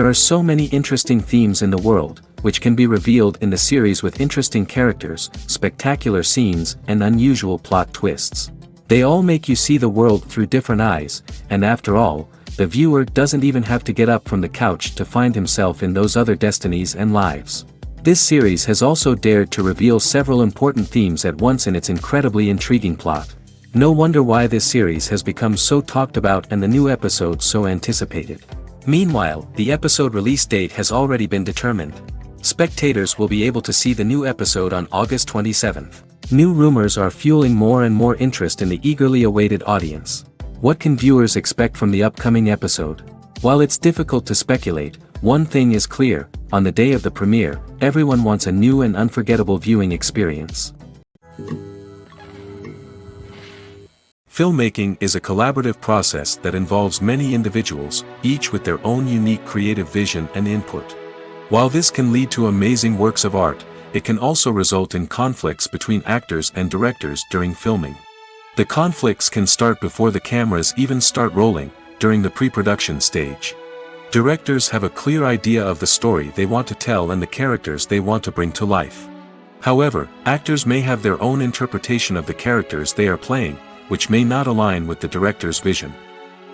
There are so many interesting themes in the world, which can be revealed in the series with interesting characters, spectacular scenes, and unusual plot twists. They all make you see the world through different eyes, and after all, the viewer doesn't even have to get up from the couch to find himself in those other destinies and lives. This series has also dared to reveal several important themes at once in its incredibly intriguing plot. No wonder why this series has become so talked about and the new episodes so anticipated. Meanwhile, the episode release date has already been determined. Spectators will be able to see the new episode on August 27th. New rumors are fueling more and more interest in the eagerly awaited audience. What can viewers expect from the upcoming episode? While it's difficult to speculate, one thing is clear: on the day of the premiere, everyone wants a new and unforgettable viewing experience. Filmmaking is a collaborative process that involves many individuals, each with their own unique creative vision and input. While this can lead to amazing works of art, it can also result in conflicts between actors and directors during filming. The conflicts can start before the cameras even start rolling, during the pre-production stage. Directors have a clear idea of the story they want to tell and the characters they want to bring to life. However, actors may have their own interpretation of the characters they are playing, which may not align with the director's vision.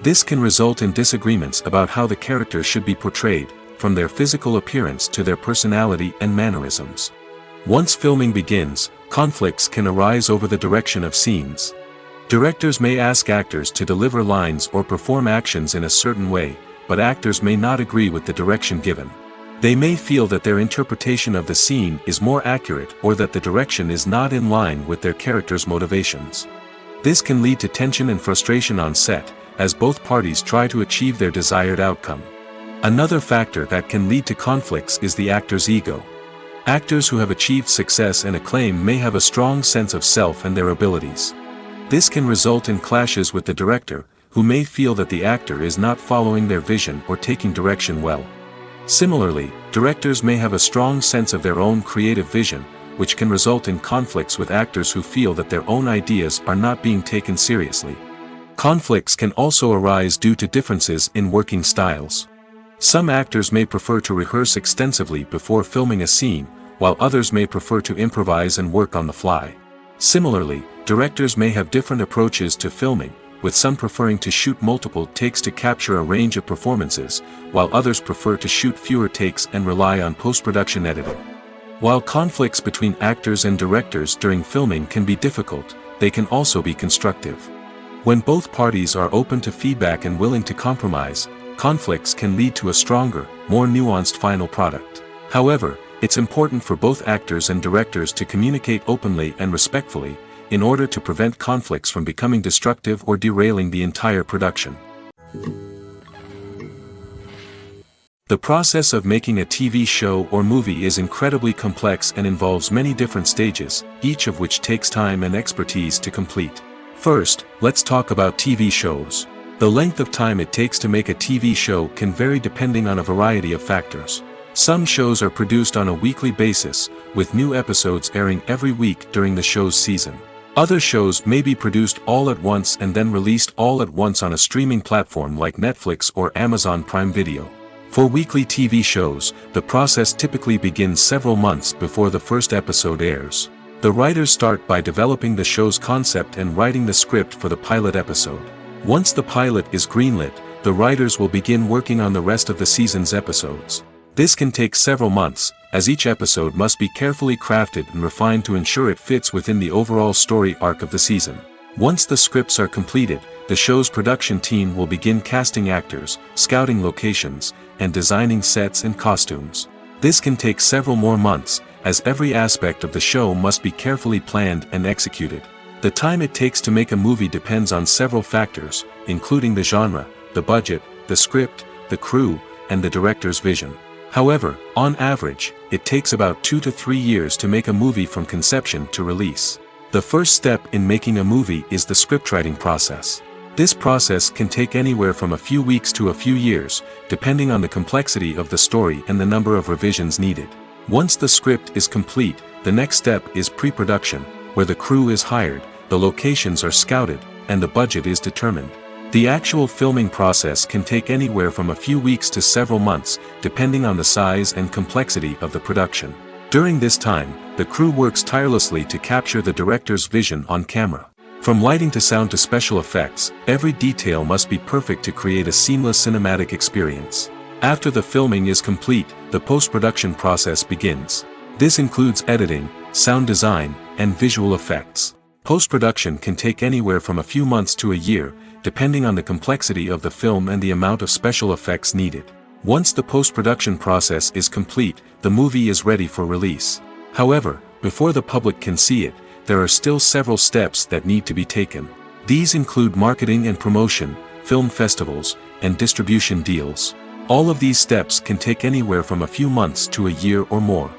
This can result in disagreements about how the characters should be portrayed, from their physical appearance to their personality and mannerisms. Once filming begins, conflicts can arise over the direction of scenes. Directors may ask actors to deliver lines or perform actions in a certain way, but actors may not agree with the direction given. They may feel that their interpretation of the scene is more accurate or that the direction is not in line with their character's motivations. This can lead to tension and frustration on set, as both parties try to achieve their desired outcome. Another factor that can lead to conflicts is the actor's ego. Actors who have achieved success and acclaim may have a strong sense of self and their abilities. This can result in clashes with the director, who may feel that the actor is not following their vision or taking direction well. Similarly, directors may have a strong sense of their own creative vision, which can result in conflicts with actors who feel that their own ideas are not being taken seriously. Conflicts can also arise due to differences in working styles. Some actors may prefer to rehearse extensively before filming a scene, while others may prefer to improvise and work on the fly. Similarly, directors may have different approaches to filming, with some preferring to shoot multiple takes to capture a range of performances, while others prefer to shoot fewer takes and rely on post-production editing. While conflicts between actors and directors during filming can be difficult, they can also be constructive. When both parties are open to feedback and willing to compromise, conflicts can lead to a stronger, more nuanced final product. However, it's important for both actors and directors to communicate openly and respectfully, in order to prevent conflicts from becoming destructive or derailing the entire production. The process of making a TV show or movie is incredibly complex and involves many different stages, each of which takes time and expertise to complete. First, let's talk about TV shows. The length of time it takes to make a TV show can vary depending on a variety of factors. Some shows are produced on a weekly basis, with new episodes airing every week during the show's season. Other shows may be produced all at once and then released all at once on a streaming platform like Netflix or Amazon Prime Video. For weekly TV shows, the process typically begins several months before the first episode airs. The writers start by developing the show's concept and writing the script for the pilot episode. Once the pilot is greenlit, the writers will begin working on the rest of the season's episodes. This can take several months, as each episode must be carefully crafted and refined to ensure it fits within the overall story arc of the season. Once the scripts are completed, the show's production team will begin casting actors, scouting locations, and designing sets and costumes. This can take several more months, as every aspect of the show must be carefully planned and executed. The time it takes to make a movie depends on several factors, including the genre, the budget, the script, the crew, and the director's vision. However, on average, it takes about 2 to 3 years to make a movie from conception to release. The first step in making a movie is the scriptwriting process. This process can take anywhere from a few weeks to a few years, depending on the complexity of the story and the number of revisions needed. Once the script is complete, the next step is pre-production, where the crew is hired, the locations are scouted, and the budget is determined. The actual filming process can take anywhere from a few weeks to several months, depending on the size and complexity of the production. During this time, the crew works tirelessly to capture the director's vision on camera. From lighting to sound to special effects, every detail must be perfect to create a seamless cinematic experience. After the filming is complete, the post-production process begins. This includes editing, sound design, and visual effects. Post-production can take anywhere from a few months to a year, depending on the complexity of the film and the amount of special effects needed. Once the post-production process is complete, the movie is ready for release. However, before the public can see it, there are still several steps that need to be taken. These include marketing and promotion, film festivals, and distribution deals. All of these steps can take anywhere from a few months to a year or more.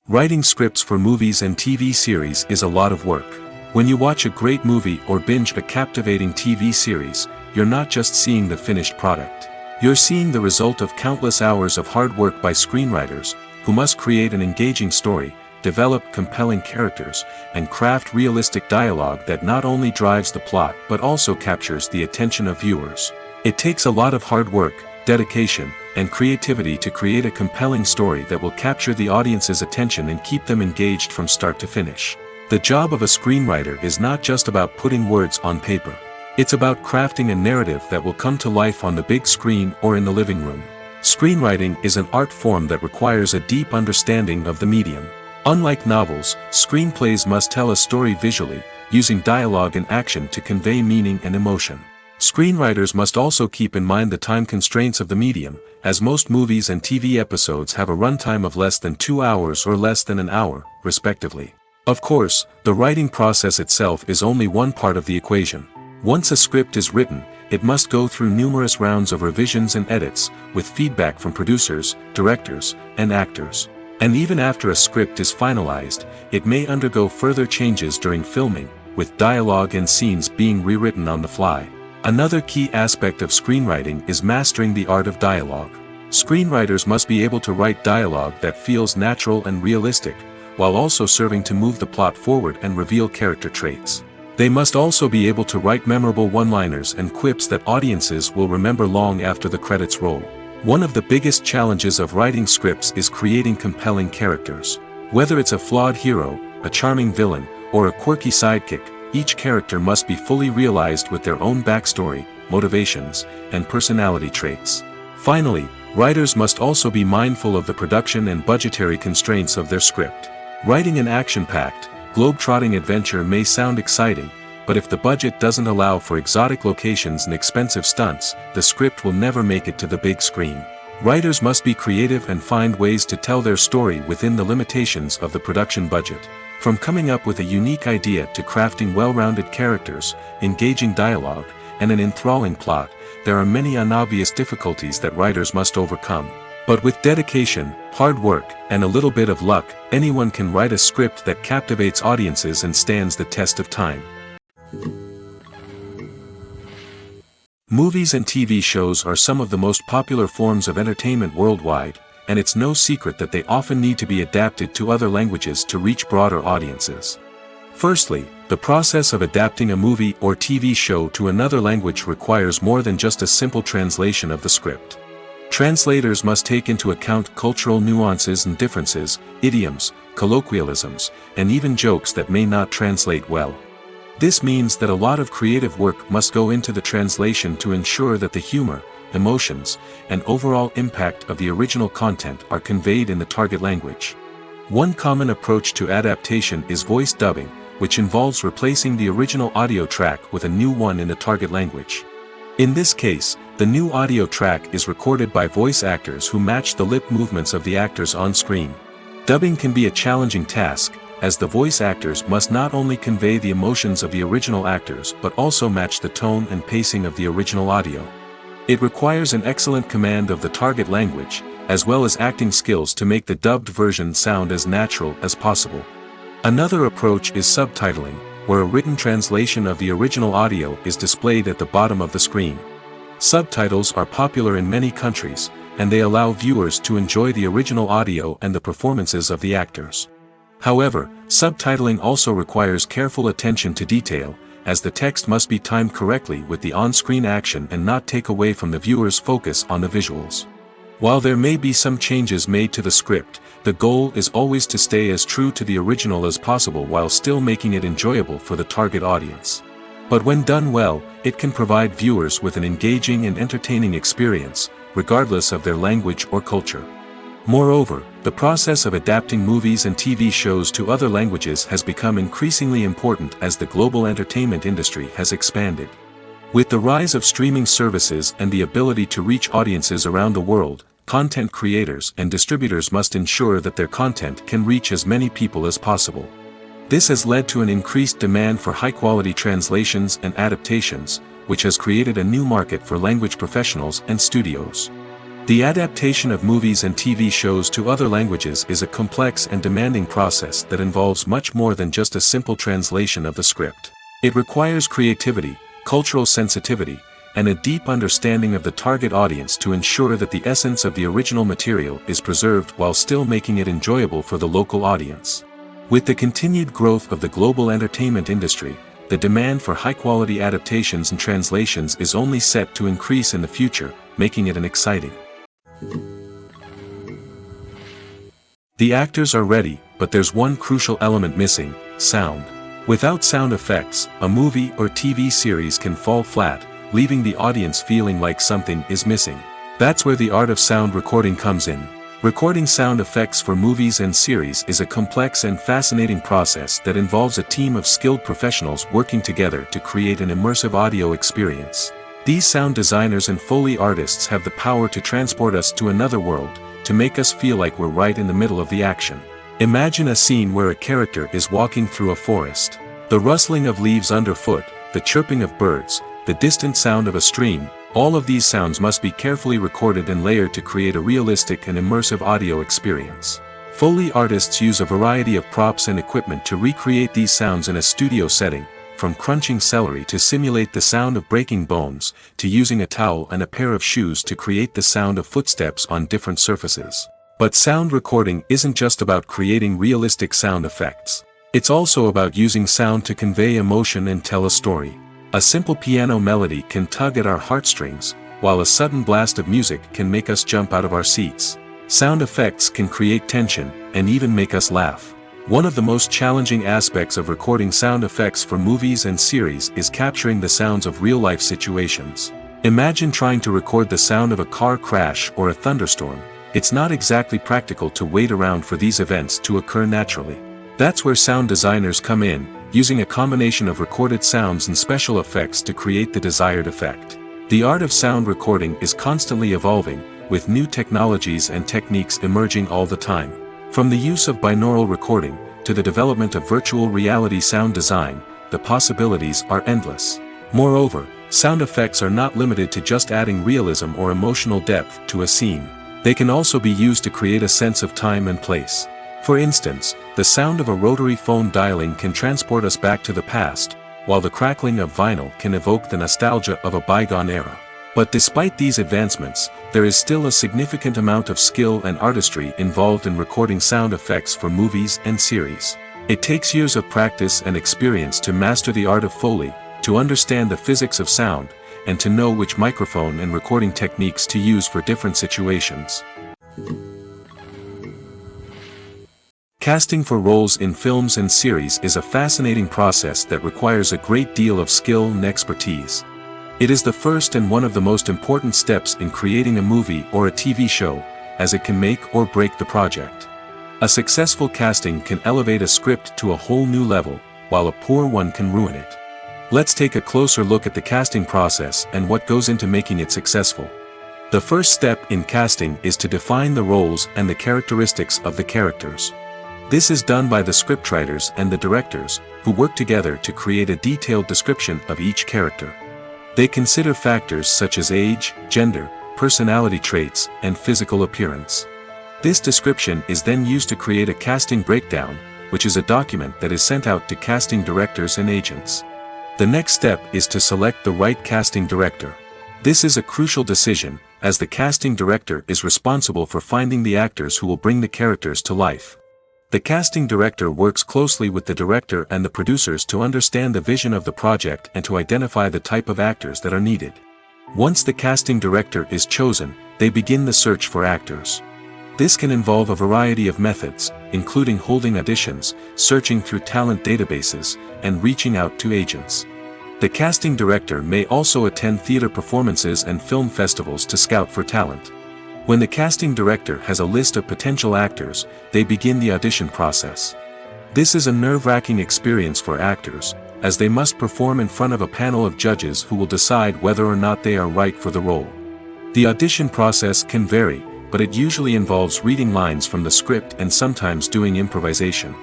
Writing scripts for movies and TV series is a lot of work. When you watch a great movie or binge a captivating TV series, you're not just seeing the finished product. You're seeing the result of countless hours of hard work by screenwriters, who must create an engaging story, develop compelling characters, and craft realistic dialogue that not only drives the plot but also captures the attention of viewers. It takes a lot of hard work, dedication, and creativity to create a compelling story that will capture the audience's attention and keep them engaged from start to finish. The job of a screenwriter is not just about putting words on paper. It's about crafting a narrative that will come to life on the big screen or in the living room. Screenwriting is an art form that requires a deep understanding of the medium. Unlike novels, screenplays must tell a story visually, using dialogue and action to convey meaning and emotion. Screenwriters must also keep in mind the time constraints of the medium, as most movies and TV episodes have a runtime of less than 2 hours or less than an hour, respectively. Of course, the writing process itself is only one part of the equation. Once a script is written, it must go through numerous rounds of revisions and edits, with feedback from producers, directors, and actors. And even after a script is finalized, it may undergo further changes during filming, with dialogue and scenes being rewritten on the fly. Another key aspect of screenwriting is mastering the art of dialogue. Screenwriters must be able to write dialogue that feels natural and realistic, while also serving to move the plot forward and reveal character traits. They must also be able to write memorable one-liners and quips that audiences will remember long after the credits roll. One of the biggest challenges of writing scripts is creating compelling characters. Whether it's a flawed hero, a charming villain, or a quirky sidekick, each character must be fully realized with their own backstory, motivations, and personality traits. Finally, writers must also be mindful of the production and budgetary constraints of their script. Writing an action-packed, globe-trotting adventure may sound exciting, but if the budget doesn't allow for exotic locations and expensive stunts, the script will never make it to the big screen. Writers must be creative and find ways to tell their story within the limitations of the production budget. From coming up with a unique idea to crafting well-rounded characters, engaging dialogue, and an enthralling plot, there are many unobvious difficulties that writers must overcome. But with dedication, hard work, and a little bit of luck, anyone can write a script that captivates audiences and stands the test of time. Movies and TV shows are some of the most popular forms of entertainment worldwide, and it's no secret that they often need to be adapted to other languages to reach broader audiences. Firstly, the process of adapting a movie or TV show to another language requires more than just a simple translation of the script. Translators must take into account cultural nuances and differences, idioms, colloquialisms, and even jokes that may not translate well. This means that a lot of creative work must go into the translation to ensure that the humor, emotions, and overall impact of the original content are conveyed in the target language. One common approach to adaptation is voice dubbing, which involves replacing the original audio track with a new one in the target language. In this case, the new audio track is recorded by voice actors who match the lip movements of the actors on screen. Dubbing can be a challenging task, as the voice actors must not only convey the emotions of the original actors but also match the tone and pacing of the original audio. It requires an excellent command of the target language, as well as acting skills to make the dubbed version sound as natural as possible. Another approach is subtitling, where a written translation of the original audio is displayed at the bottom of the screen. Subtitles are popular in many countries, and they allow viewers to enjoy the original audio and the performances of the actors. However, subtitling also requires careful attention to detail, as the text must be timed correctly with the on-screen action and not take away from the viewer's focus on the visuals. While there may be some changes made to the script, the goal is always to stay as true to the original as possible while still making it enjoyable for the target audience. But when done well, it can provide viewers with an engaging and entertaining experience, regardless of their language or culture. Moreover, the process of adapting movies and TV shows to other languages has become increasingly important as the global entertainment industry has expanded. With the rise of streaming services and the ability to reach audiences around the world, content creators and distributors must ensure that their content can reach as many people as possible. This has led to an increased demand for high-quality translations and adaptations, which has created a new market for language professionals and studios. The adaptation of movies and TV shows to other languages is a complex and demanding process that involves much more than just a simple translation of the script. It requires creativity, cultural sensitivity, and a deep understanding of the target audience to ensure that the essence of the original material is preserved while still making it enjoyable for the local audience. With the continued growth of the global entertainment industry, the demand for high-quality adaptations and translations is only set to increase in the future, making it an exciting. The actors are ready, but there's one crucial element missing: sound. Without sound effects, a movie or TV series can fall flat, leaving the audience feeling like something is missing. That's where the art of sound recording comes in. Recording sound effects for movies and series is a complex and fascinating process that involves a team of skilled professionals working together to create an immersive audio experience. These sound designers and Foley artists have the power to transport us to another world, to make us feel like we're right in the middle of the action. Imagine a scene where a character is walking through a forest. The rustling of leaves underfoot, the chirping of birds, the distant sound of a stream, all of these sounds must be carefully recorded and layered to create a realistic and immersive audio experience. Foley artists use a variety of props and equipment to recreate these sounds in a studio setting, from crunching celery to simulate the sound of breaking bones, to using a towel and a pair of shoes to create the sound of footsteps on different surfaces. But sound recording isn't just about creating realistic sound effects. It's also about using sound to convey emotion and tell a story. A simple piano melody can tug at our heartstrings, while a sudden blast of music can make us jump out of our seats. Sound effects can create tension, and even make us laugh. One of the most challenging aspects of recording sound effects for movies and series is capturing the sounds of real-life situations. Imagine trying to record the sound of a car crash or a thunderstorm. It's not exactly practical to wait around for these events to occur naturally. That's where sound designers come in, using a combination of recorded sounds and special effects to create the desired effect. The art of sound recording is constantly evolving, with new technologies and techniques emerging all the time. From the use of binaural recording, to the development of virtual reality sound design, the possibilities are endless. Moreover, sound effects are not limited to just adding realism or emotional depth to a scene. They can also be used to create a sense of time and place. For instance, the sound of a rotary phone dialing can transport us back to the past, while the crackling of vinyl can evoke the nostalgia of a bygone era. But despite these advancements, there is still a significant amount of skill and artistry involved in recording sound effects for movies and series. It takes years of practice and experience to master the art of Foley, to understand the physics of sound, and to know which microphone and recording techniques to use for different situations. Casting for roles in films and series is a fascinating process that requires a great deal of skill and expertise. It is the first and one of the most important steps in creating a movie or a TV show, as it can make or break the project. A successful casting can elevate a script to a whole new level, while a poor one can ruin it. Let's take a closer look at the casting process and what goes into making it successful. The first step in casting is to define the roles and the characteristics of the characters. This is done by the scriptwriters and the directors, who work together to create a detailed description of each character. They consider factors such as age, gender, personality traits, and physical appearance. This description is then used to create a casting breakdown, which is a document that is sent out to casting directors and agents. The next step is to select the right casting director. This is a crucial decision, as the casting director is responsible for finding the actors who will bring the characters to life. The casting director works closely with the director and the producers to understand the vision of the project and to identify the type of actors that are needed. Once the casting director is chosen, they begin the search for actors. This can involve a variety of methods, including holding auditions, searching through talent databases, and reaching out to agents. The casting director may also attend theater performances and film festivals to scout for talent. When the casting director has a list of potential actors, they begin the audition process. This is a nerve-wracking experience for actors, as they must perform in front of a panel of judges who will decide whether or not they are right for the role. The audition process can vary, but it usually involves reading lines from the script and sometimes doing improvisation.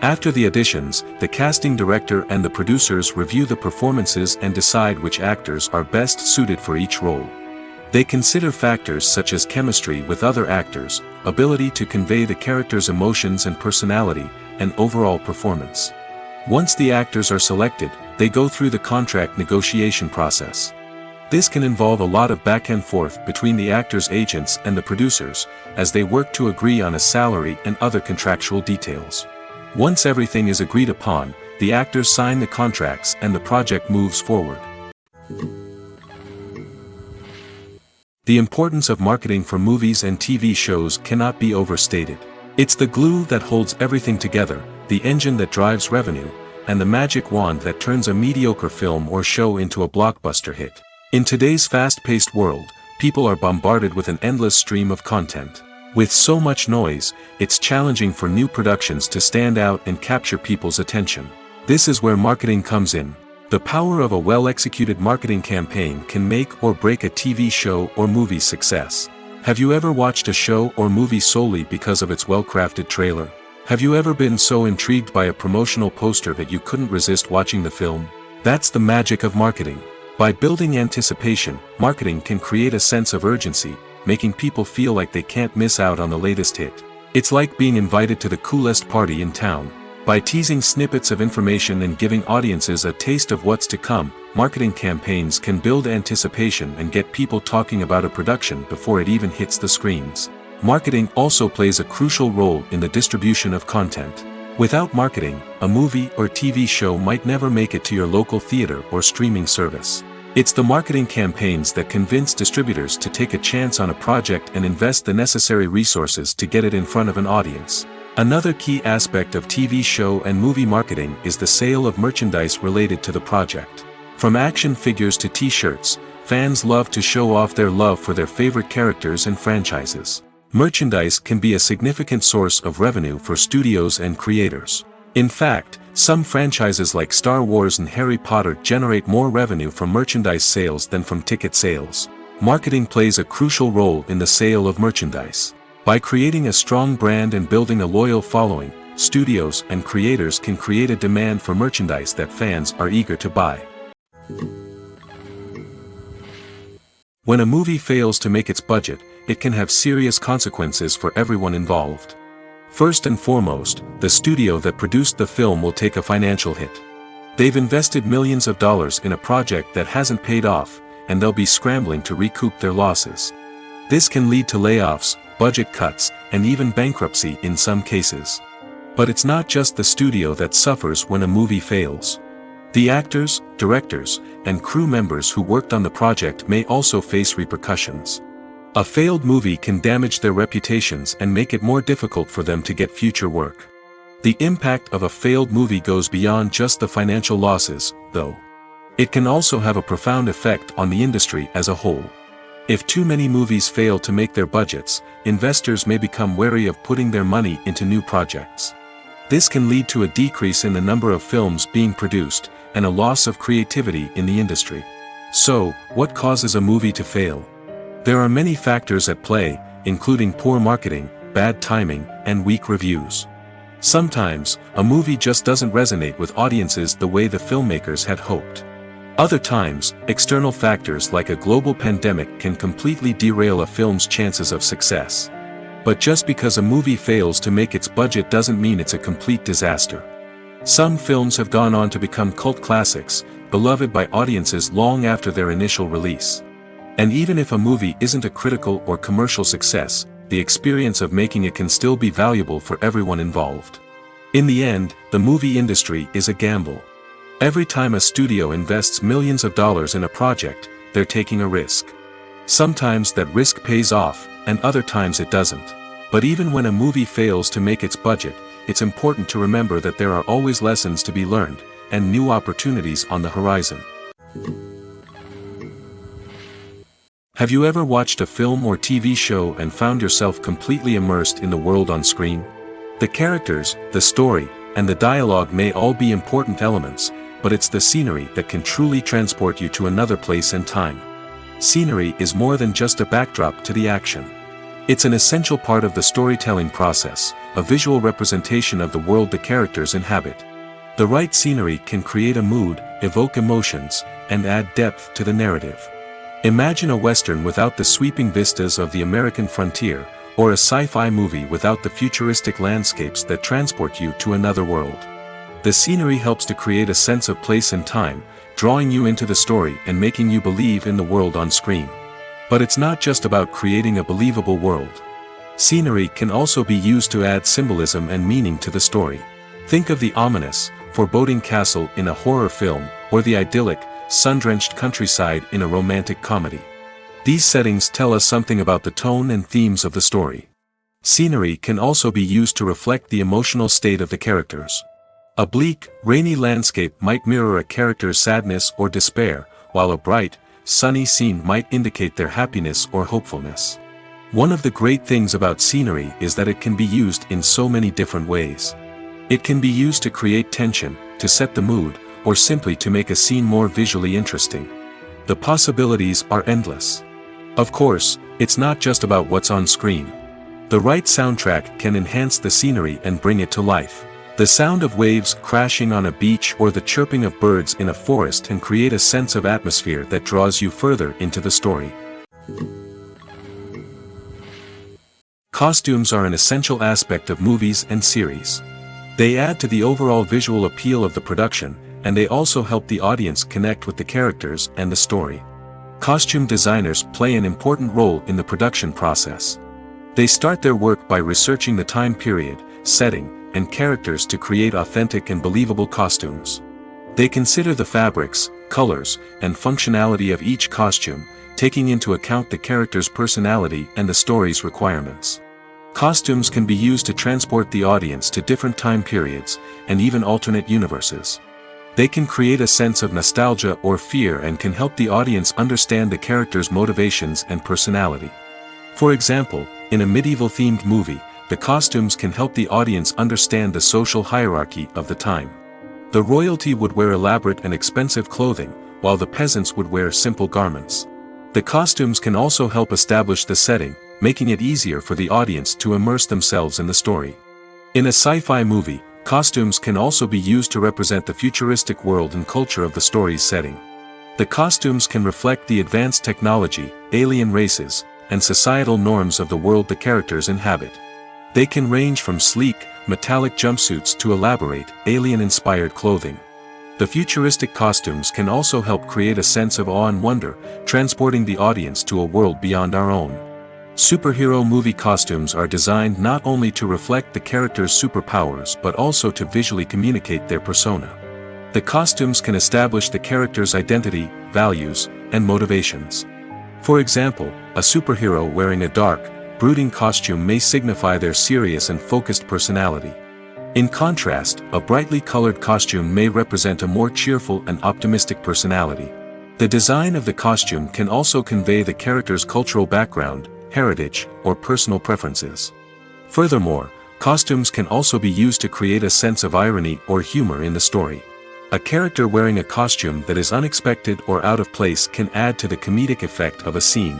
After the auditions, the casting director and the producers review the performances and decide which actors are best suited for each role. They consider factors such as chemistry with other actors, ability to convey the character's emotions and personality, and overall performance. Once the actors are selected, they go through the contract negotiation process. This can involve a lot of back and forth between the actors' agents and the producers, as they work to agree on a salary and other contractual details. Once everything is agreed upon, the actors sign the contracts and the project moves forward. The importance of marketing for movies and TV shows cannot be overstated. It's the glue that holds everything together, the engine that drives revenue, and the magic wand that turns a mediocre film or show into a blockbuster hit. In today's fast-paced world, people are bombarded with an endless stream of content. With so much noise, it's challenging for new productions to stand out and capture people's attention. This is where marketing comes in. The power of a well-executed marketing campaign can make or break a TV show or movie's success. Have you ever watched a show or movie solely because of its well-crafted trailer? Have you ever been so intrigued by a promotional poster that you couldn't resist watching the film? That's the magic of marketing. By building anticipation, marketing can create a sense of urgency, making people feel like they can't miss out on the latest hit. It's like being invited to the coolest party in town. By teasing snippets of information and giving audiences a taste of what's to come, marketing campaigns can build anticipation and get people talking about a production before it even hits the screens. Marketing also plays a crucial role in the distribution of content. Without marketing, a movie or TV show might never make it to your local theater or streaming service. It's the marketing campaigns that convince distributors to take a chance on a project and invest the necessary resources to get it in front of an audience. Another key aspect of TV show and movie marketing is the sale of merchandise related to the project. From action figures to t-shirts, fans love to show off their love for their favorite characters and franchises. Merchandise can be a significant source of revenue for studios and creators. In fact, some franchises like Star Wars and Harry Potter generate more revenue from merchandise sales than from ticket sales. Marketing plays a crucial role in the sale of merchandise. By creating a strong brand and building a loyal following, studios and creators can create a demand for merchandise that fans are eager to buy. When a movie fails to make its budget, it can have serious consequences for everyone involved. First and foremost, the studio that produced the film will take a financial hit. They've invested millions of dollars in a project that hasn't paid off, and they'll be scrambling to recoup their losses. This can lead to layoffs, budget cuts, and even bankruptcy in some cases. But it's not just the studio that suffers when a movie fails. The actors, directors, and crew members who worked on the project may also face repercussions. A failed movie can damage their reputations and make it more difficult for them to get future work. The impact of a failed movie goes beyond just the financial losses, though. It can also have a profound effect on the industry as a whole. If too many movies fail to make their budgets, investors may become wary of putting their money into new projects. This can lead to a decrease in the number of films being produced, and a loss of creativity in the industry. So, what causes a movie to fail? There are many factors at play, including poor marketing, bad timing, and weak reviews. Sometimes, a movie just doesn't resonate with audiences the way the filmmakers had hoped. Other times, external factors like a global pandemic can completely derail a film's chances of success. But just because a movie fails to make its budget doesn't mean it's a complete disaster. Some films have gone on to become cult classics, beloved by audiences long after their initial release. And even if a movie isn't a critical or commercial success, the experience of making it can still be valuable for everyone involved. In the end, the movie industry is a gamble. Every time a studio invests millions of dollars in a project, they're taking a risk. Sometimes that risk pays off, and other times it doesn't. But even when a movie fails to make its budget, it's important to remember that there are always lessons to be learned, and new opportunities on the horizon. Have you ever watched a film or TV show and found yourself completely immersed in the world on screen? The characters, the story, and the dialogue may all be important elements, but it's the scenery that can truly transport you to another place and time. Scenery is more than just a backdrop to the action. It's an essential part of the storytelling process, a visual representation of the world the characters inhabit. The right scenery can create a mood, evoke emotions, and add depth to the narrative. Imagine a Western without the sweeping vistas of the American frontier, or a sci-fi movie without the futuristic landscapes that transport you to another world. The scenery helps to create a sense of place and time, drawing you into the story and making you believe in the world on screen. But it's not just about creating a believable world. Scenery can also be used to add symbolism and meaning to the story. Think of the ominous, foreboding castle in a horror film, or the idyllic, sun-drenched countryside in a romantic comedy. These settings tell us something about the tone and themes of the story. Scenery can also be used to reflect the emotional state of the characters. A bleak, rainy landscape might mirror a character's sadness or despair, while a bright, sunny scene might indicate their happiness or hopefulness. One of the great things about scenery is that it can be used in so many different ways. It can be used to create tension, to set the mood, or simply to make a scene more visually interesting. The possibilities are endless. Of course, it's not just about what's on screen. The right soundtrack can enhance the scenery and bring it to life. The sound of waves crashing on a beach or the chirping of birds in a forest can create a sense of atmosphere that draws you further into the story. Costumes are an essential aspect of movies and series. They add to the overall visual appeal of the production, and they also help the audience connect with the characters and the story. Costume designers play an important role in the production process. They start their work by researching the time period, setting, and characters to create authentic and believable costumes. They consider the fabrics, colors, and functionality of each costume, taking into account the character's personality and the story's requirements. Costumes can be used to transport the audience to different time periods, and even alternate universes. They can create a sense of nostalgia or fear and can help the audience understand the character's motivations and personality. For example, in a medieval-themed movie, the costumes can help the audience understand the social hierarchy of the time. The royalty would wear elaborate and expensive clothing, while the peasants would wear simple garments. The costumes can also help establish the setting, making it easier for the audience to immerse themselves in the story. In a sci-fi movie, costumes can also be used to represent the futuristic world and culture of the story's setting. The costumes can reflect the advanced technology, alien races, and societal norms of the world the characters inhabit. They can range from sleek, metallic jumpsuits to elaborate, alien-inspired clothing. The futuristic costumes can also help create a sense of awe and wonder, transporting the audience to a world beyond our own. Superhero movie costumes are designed not only to reflect the character's superpowers but also to visually communicate their persona. The costumes can establish the character's identity, values, and motivations. For example, a superhero wearing a dark, brooding costume may signify their serious and focused personality. In contrast, a brightly colored costume may represent a more cheerful and optimistic personality. The design of the costume can also convey the character's cultural background, heritage, or personal preferences. Furthermore, costumes can also be used to create a sense of irony or humor in the story. A character wearing a costume that is unexpected or out of place can add to the comedic effect of a scene.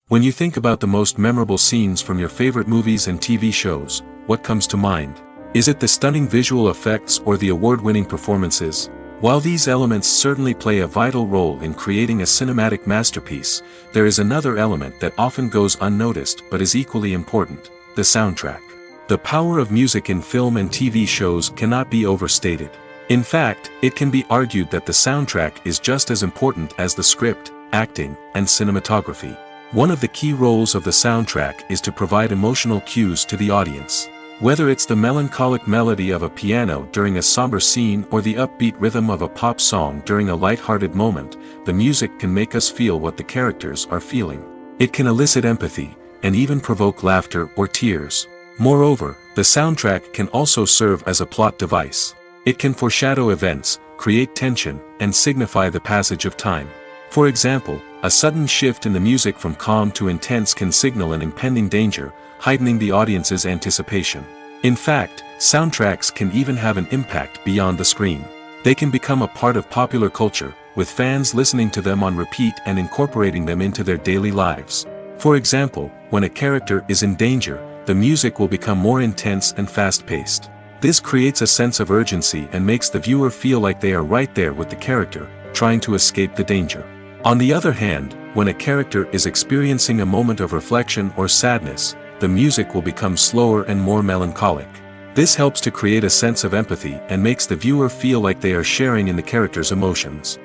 When you think about the most memorable scenes from your favorite movies and TV shows, what comes to mind? Is it the stunning visual effects or the award-winning performances? While these elements certainly play a vital role in creating a cinematic masterpiece, there is another element that often goes unnoticed but is equally important: the soundtrack. The power of music in film and TV shows cannot be overstated. In fact, it can be argued that the soundtrack is just as important as the script, acting, and cinematography. One of the key roles of the soundtrack is to provide emotional cues to the audience. Whether it's the melancholic melody of a piano during a somber scene or the upbeat rhythm of a pop song during a light-hearted moment, the music can make us feel what the characters are feeling. It can elicit empathy, and even provoke laughter or tears. Moreover, the soundtrack can also serve as a plot device. It can foreshadow events, create tension, and signify the passage of time. For example, a sudden shift in the music from calm to intense can signal an impending danger, heightening the audience's anticipation. In fact, soundtracks can even have an impact beyond the screen. They can become a part of popular culture, with fans listening to them on repeat and incorporating them into their daily lives. For example, when a character is in danger, the music will become more intense and fast-paced. This creates a sense of urgency and makes the viewer feel like they are right there with the character, trying to escape the danger. On the other hand, when a character is experiencing a moment of reflection or sadness, the music will become slower and more melancholic. This helps to create a sense of empathy and makes the viewer feel like they are sharing in the character's emotions.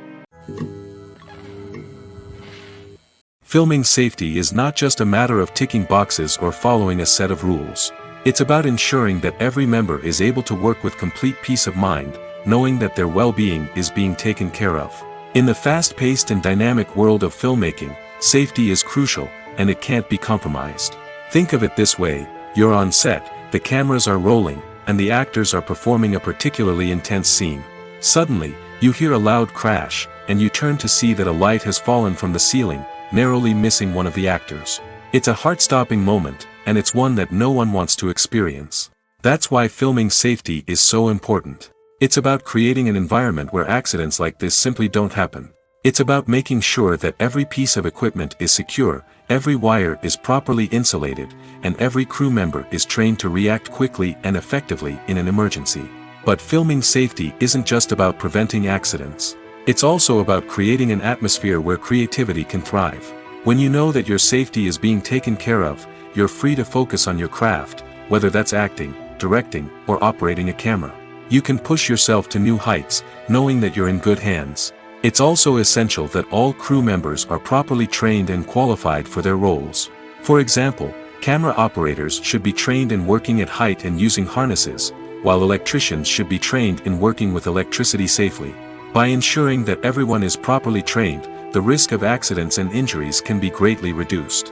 Filming safety is not just a matter of ticking boxes or following a set of rules. It's about ensuring that every member is able to work with complete peace of mind, knowing that their well-being is being taken care of. In the fast-paced and dynamic world of filmmaking, safety is crucial, and it can't be compromised. Think of it this way: you're on set, the cameras are rolling, and the actors are performing a particularly intense scene. Suddenly, you hear a loud crash, and you turn to see that a light has fallen from the ceiling, narrowly missing one of the actors. It's a heart-stopping moment, and it's one that no one wants to experience. That's why filming safety is so important. It's about creating an environment where accidents like this simply don't happen. It's about making sure that every piece of equipment is secure, every wire is properly insulated, and every crew member is trained to react quickly and effectively in an emergency. But filming safety isn't just about preventing accidents. It's also about creating an atmosphere where creativity can thrive. When you know that your safety is being taken care of, you're free to focus on your craft, whether that's acting, directing, or operating a camera. You can push yourself to new heights, knowing that you're in good hands. It's also essential that all crew members are properly trained and qualified for their roles. For example, camera operators should be trained in working at height and using harnesses, while electricians should be trained in working with electricity safely. By ensuring that everyone is properly trained, the risk of accidents and injuries can be greatly reduced.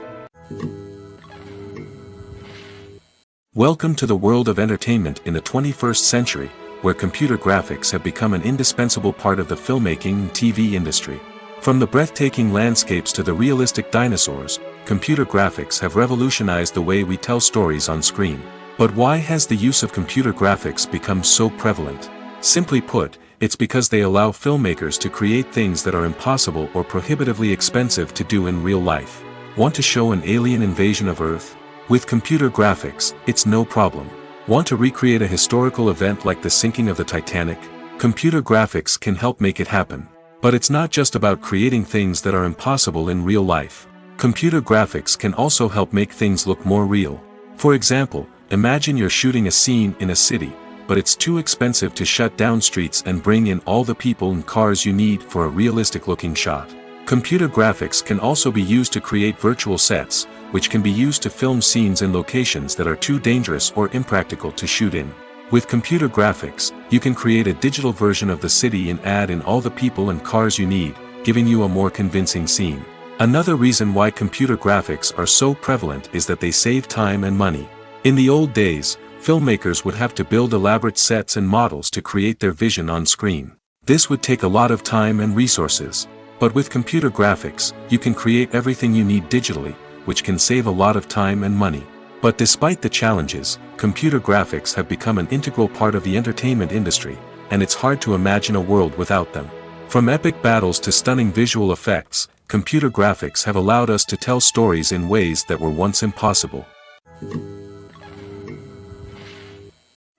Welcome to the world of entertainment in the 21st century, where computer graphics have become an indispensable part of the filmmaking and TV industry. From the breathtaking landscapes to the realistic dinosaurs, computer graphics have revolutionized the way we tell stories on screen. But why has the use of computer graphics become so prevalent? Simply put, it's because they allow filmmakers to create things that are impossible or prohibitively expensive to do in real life. Want to show an alien invasion of Earth? With computer graphics, it's no problem. Want to recreate a historical event like the sinking of the Titanic? Computer graphics can help make it happen. But it's not just about creating things that are impossible in real life. Computer graphics can also help make things look more real. For example, imagine you're shooting a scene in a city, but it's too expensive to shut down streets and bring in all the people and cars you need for a realistic-looking shot. Computer graphics can also be used to create virtual sets, which can be used to film scenes in locations that are too dangerous or impractical to shoot in. With computer graphics, you can create a digital version of the city and add in all the people and cars you need, giving you a more convincing scene. Another reason why computer graphics are so prevalent is that they save time and money. In the old days, filmmakers would have to build elaborate sets and models to create their vision on screen. This would take a lot of time and resources. But with computer graphics, you can create everything you need digitally, which can save a lot of time and money. But despite the challenges, computer graphics have become an integral part of the entertainment industry, and it's hard to imagine a world without them. From epic battles to stunning visual effects, computer graphics have allowed us to tell stories in ways that were once impossible.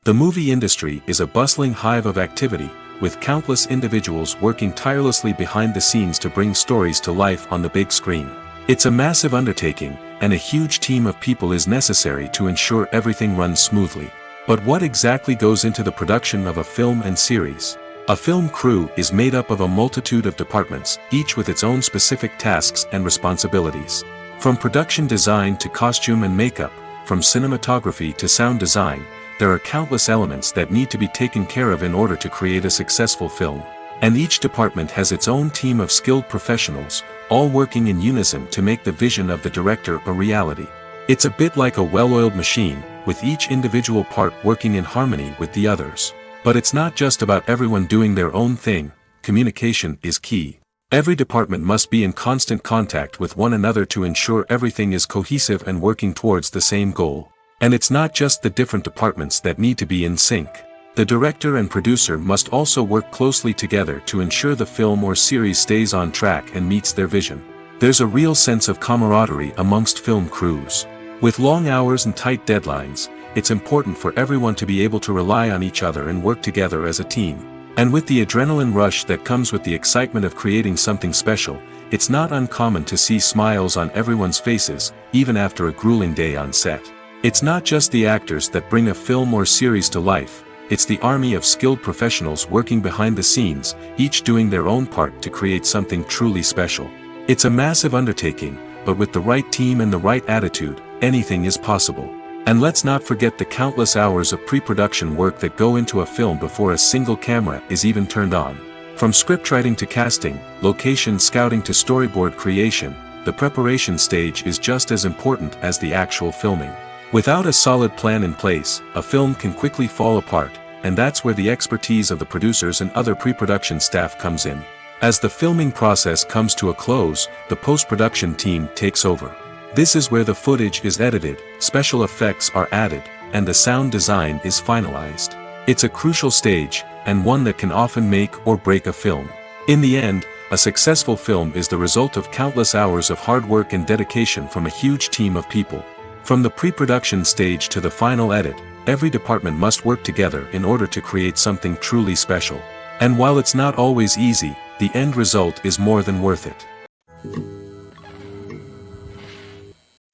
The movie industry is a bustling hive of activity, with countless individuals working tirelessly behind the scenes to bring stories to life on the big screen. It's a massive undertaking, and a huge team of people is necessary to ensure everything runs smoothly. But what exactly goes into the production of a film and series? A film crew is made up of a multitude of departments, each with its own specific tasks and responsibilities. From production design to costume and makeup, from cinematography to sound design, there are countless elements that need to be taken care of in order to create a successful film. And each department has its own team of skilled professionals, all working in unison to make the vision of the director a reality. It's a bit like a well-oiled machine, with each individual part working in harmony with the others. But it's not just about everyone doing their own thing. Communication is key. Every department must be in constant contact with one another to ensure everything is cohesive and working towards the same goal. And it's not just the different departments that need to be in sync. The director and producer must also work closely together to ensure the film or series stays on track and meets their vision. There's a real sense of camaraderie amongst film crews. With long hours and tight deadlines, it's important for everyone to be able to rely on each other and work together as a team. And with the adrenaline rush that comes with the excitement of creating something special, it's not uncommon to see smiles on everyone's faces, even after a grueling day on set. It's not just the actors that bring a film or series to life, it's the army of skilled professionals working behind the scenes, each doing their own part to create something truly special. It's a massive undertaking, but with the right team and the right attitude, anything is possible. And let's not forget the countless hours of pre-production work that go into a film before a single camera is even turned on. From scriptwriting to casting, location scouting to storyboard creation, the preparation stage is just as important as the actual filming. Without a solid plan in place, a film can quickly fall apart, and that's where the expertise of the producers and other pre-production staff comes in. As the filming process comes to a close, the post-production team takes over. This is where the footage is edited, special effects are added, and the sound design is finalized. It's a crucial stage, and one that can often make or break a film. In the end, a successful film is the result of countless hours of hard work and dedication from a huge team of people. From the pre-production stage to the final edit, every department must work together in order to create something truly special. And while it's not always easy, the end result is more than worth it.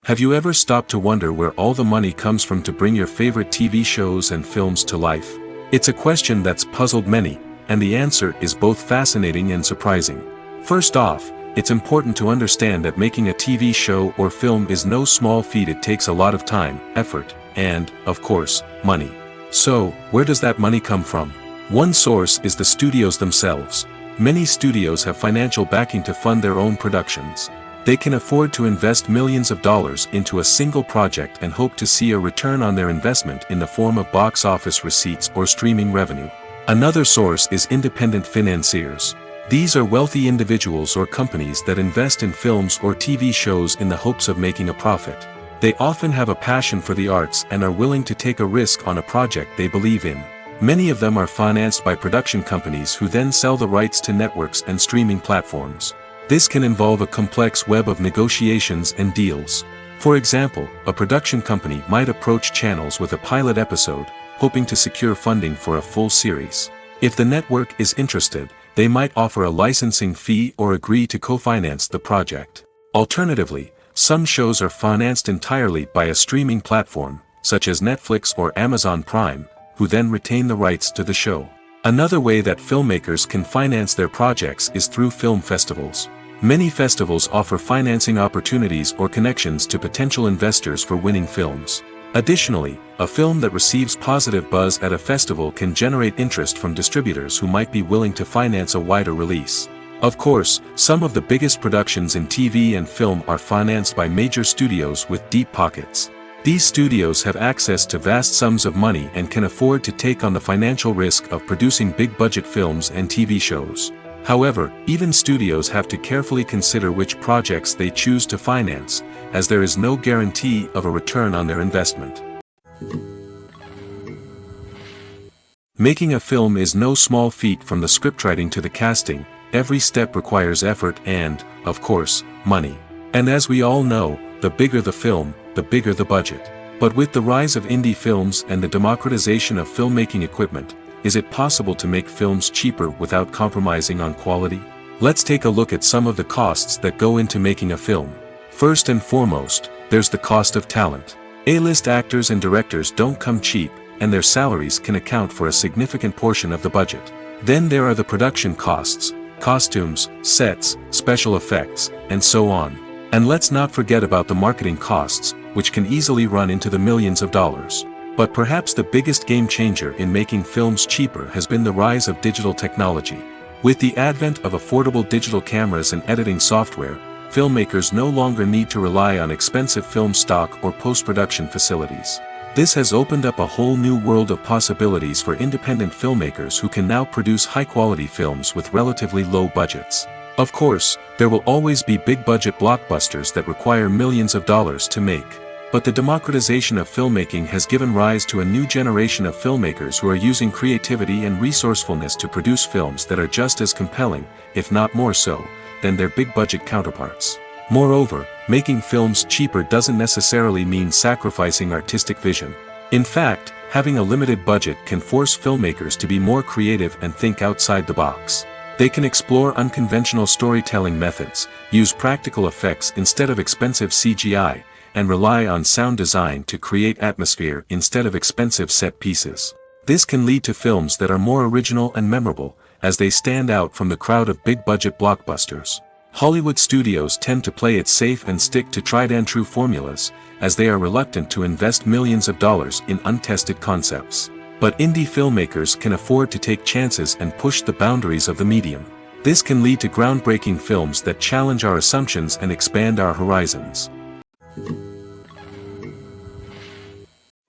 Have you ever stopped to wonder where all the money comes from to bring your favorite TV shows and films to life? It's a question that's puzzled many, and the answer is both fascinating and surprising. First off, it's important to understand that making a TV show or film is no small feat. It takes a lot of time, effort, and, of course, money. So, where does that money come from? One source is the studios themselves. Many studios have financial backing to fund their own productions. They can afford to invest millions of dollars into a single project and hope to see a return on their investment in the form of box office receipts or streaming revenue. Another source is independent financiers. These are wealthy individuals or companies that invest in films or TV shows in the hopes of making a profit. They often have a passion for the arts and are willing to take a risk on a project they believe in. Many of them are financed by production companies who then sell the rights to networks and streaming platforms. This can involve a complex web of negotiations and deals. For example, a production company might approach channels with a pilot episode, hoping to secure funding for a full series. If the network is interested, they might offer a licensing fee or agree to co-finance the project. Alternatively, some shows are financed entirely by a streaming platform, such as Netflix or Amazon Prime, who then retain the rights to the show. Another way that filmmakers can finance their projects is through film festivals. Many festivals offer financing opportunities or connections to potential investors for winning films. Additionally, a film that receives positive buzz at a festival can generate interest from distributors who might be willing to finance a wider release. Of course, some of the biggest productions in TV and film are financed by major studios with deep pockets. These studios have access to vast sums of money and can afford to take on the financial risk of producing big-budget films and TV shows. However, even studios have to carefully consider which projects they choose to finance, as there is no guarantee of a return on their investment. Making a film is no small feat. From the scriptwriting to the casting, every step requires effort and, of course, money. And as we all know, the bigger the film, the bigger the budget. But with the rise of indie films and the democratization of filmmaking equipment, is it possible to make films cheaper without compromising on quality? Let's take a look at some of the costs that go into making a film. First and foremost, there's the cost of talent. A-list actors and directors don't come cheap, and their salaries can account for a significant portion of the budget. Then there are the production costs, costumes, sets, special effects, and so on. And let's not forget about the marketing costs, which can easily run into the millions of dollars. But perhaps the biggest game changer in making films cheaper has been the rise of digital technology. With the advent of affordable digital cameras and editing software, filmmakers no longer need to rely on expensive film stock or post-production facilities. This has opened up a whole new world of possibilities for independent filmmakers who can now produce high-quality films with relatively low budgets. Of course, there will always be big-budget blockbusters that require millions of dollars to make. But the democratization of filmmaking has given rise to a new generation of filmmakers who are using creativity and resourcefulness to produce films that are just as compelling, if not more so, than their big-budget counterparts. Moreover, making films cheaper doesn't necessarily mean sacrificing artistic vision. In fact, having a limited budget can force filmmakers to be more creative and think outside the box. They can explore unconventional storytelling methods, use practical effects instead of expensive CGI, and rely on sound design to create atmosphere instead of expensive set pieces. This can lead to films that are more original and memorable, as they stand out from the crowd of big-budget blockbusters. Hollywood studios tend to play it safe and stick to tried-and-true formulas, as they are reluctant to invest millions of dollars in untested concepts. But indie filmmakers can afford to take chances and push the boundaries of the medium. This can lead to groundbreaking films that challenge our assumptions and expand our horizons.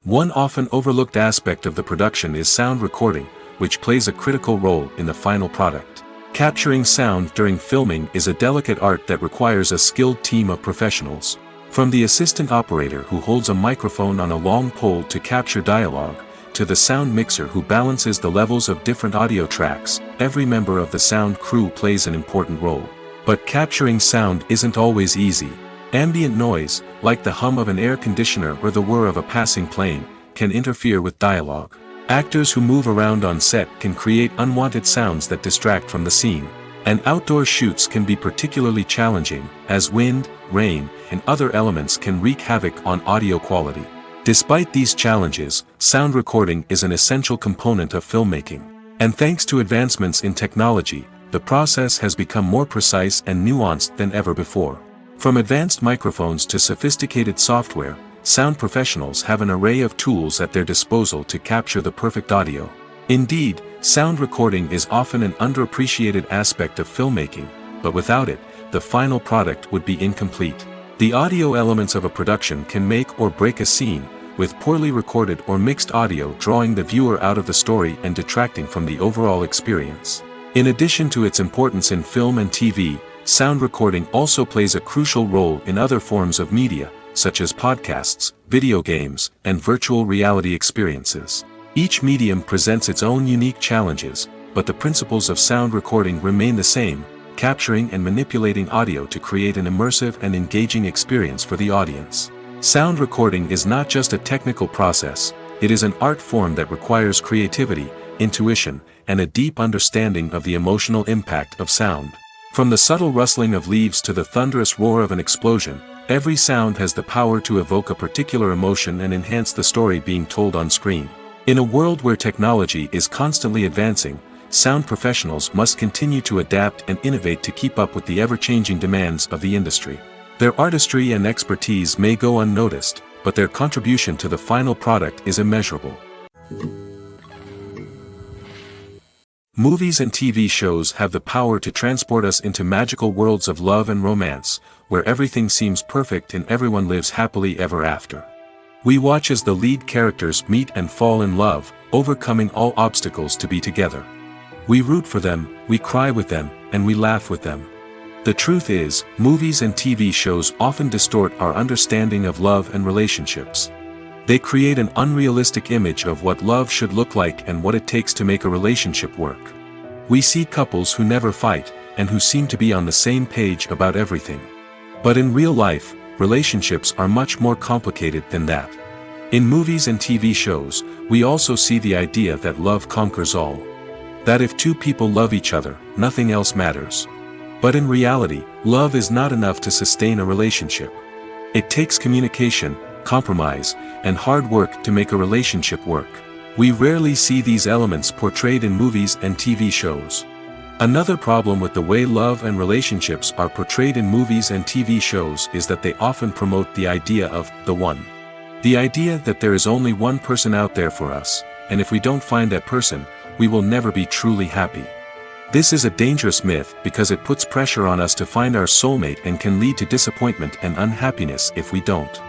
One often overlooked aspect of the production is sound recording, which plays a critical role in the final product. Capturing sound during filming is a delicate art that requires a skilled team of professionals. From the assistant operator who holds a microphone on a long pole to capture dialogue, to the sound mixer who balances the levels of different audio tracks, every member of the sound crew plays an important role. But capturing sound isn't always easy. Ambient noise, like the hum of an air conditioner or the whir of a passing plane, can interfere with dialogue. Actors who move around on set can create unwanted sounds that distract from the scene. And outdoor shoots can be particularly challenging, as wind, rain, and other elements can wreak havoc on audio quality. Despite these challenges, sound recording is an essential component of filmmaking. And thanks to advancements in technology, the process has become more precise and nuanced than ever before. From advanced microphones to sophisticated software, sound professionals have an array of tools at their disposal to capture the perfect audio. Indeed, sound recording is often an underappreciated aspect of filmmaking, but without it, the final product would be incomplete. The audio elements of a production can make or break a scene, with poorly recorded or mixed audio drawing the viewer out of the story and detracting from the overall experience. In addition to its importance in film and TV, sound recording also plays a crucial role in other forms of media, such as podcasts, video games, and virtual reality experiences. Each medium presents its own unique challenges, but the principles of sound recording remain the same, capturing and manipulating audio to create an immersive and engaging experience for the audience. Sound recording is not just a technical process, it is an art form that requires creativity, intuition, and a deep understanding of the emotional impact of sound. From the subtle rustling of leaves to the thunderous roar of an explosion, every sound has the power to evoke a particular emotion and enhance the story being told on screen. In a world where technology is constantly advancing, sound professionals must continue to adapt and innovate to keep up with the ever-changing demands of the industry. Their artistry and expertise may go unnoticed, but their contribution to the final product is immeasurable. Movies and TV shows have the power to transport us into magical worlds of love and romance, where everything seems perfect and everyone lives happily ever after. We watch as the lead characters meet and fall in love, overcoming all obstacles to be together. We root for them, we cry with them, and we laugh with them. The truth is, movies and TV shows often distort our understanding of love and relationships. They create an unrealistic image of what love should look like and what it takes to make a relationship work. We see couples who never fight, and who seem to be on the same page about everything. But in real life, relationships are much more complicated than that. In movies and TV shows, we also see the idea that love conquers all. That if two people love each other, nothing else matters. But in reality, love is not enough to sustain a relationship. It takes communication, compromise, and hard work to make a relationship work. We rarely see these elements portrayed in movies and TV shows. Another problem with the way love and relationships are portrayed in movies and TV shows is that they often promote the idea of the one. The idea that there is only one person out there for us, and if we don't find that person, we will never be truly happy. This is a dangerous myth because it puts pressure on us to find our soulmate and can lead to disappointment and unhappiness if we don't.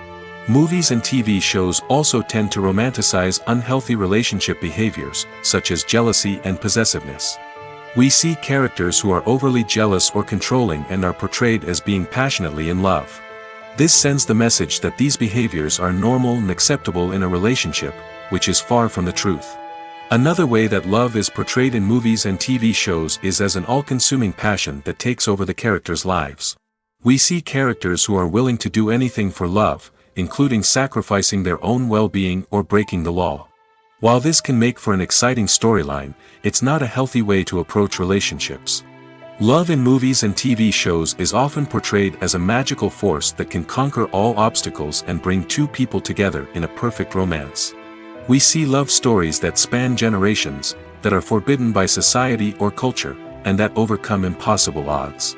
Movies and TV shows also tend to romanticize unhealthy relationship behaviors, such as jealousy and possessiveness. We see characters who are overly jealous or controlling and are portrayed as being passionately in love. This sends the message that these behaviors are normal and acceptable in a relationship, which is far from the truth. Another way that love is portrayed in movies and TV shows is as an all-consuming passion that takes over the characters' lives. We see characters who are willing to do anything for love, including sacrificing their own well-being or breaking the law. While this can make for an exciting storyline, it's not a healthy way to approach relationships. Love in movies and TV shows is often portrayed as a magical force that can conquer all obstacles and bring two people together in a perfect romance. We see love stories that span generations, that are forbidden by society or culture, and that overcome impossible odds.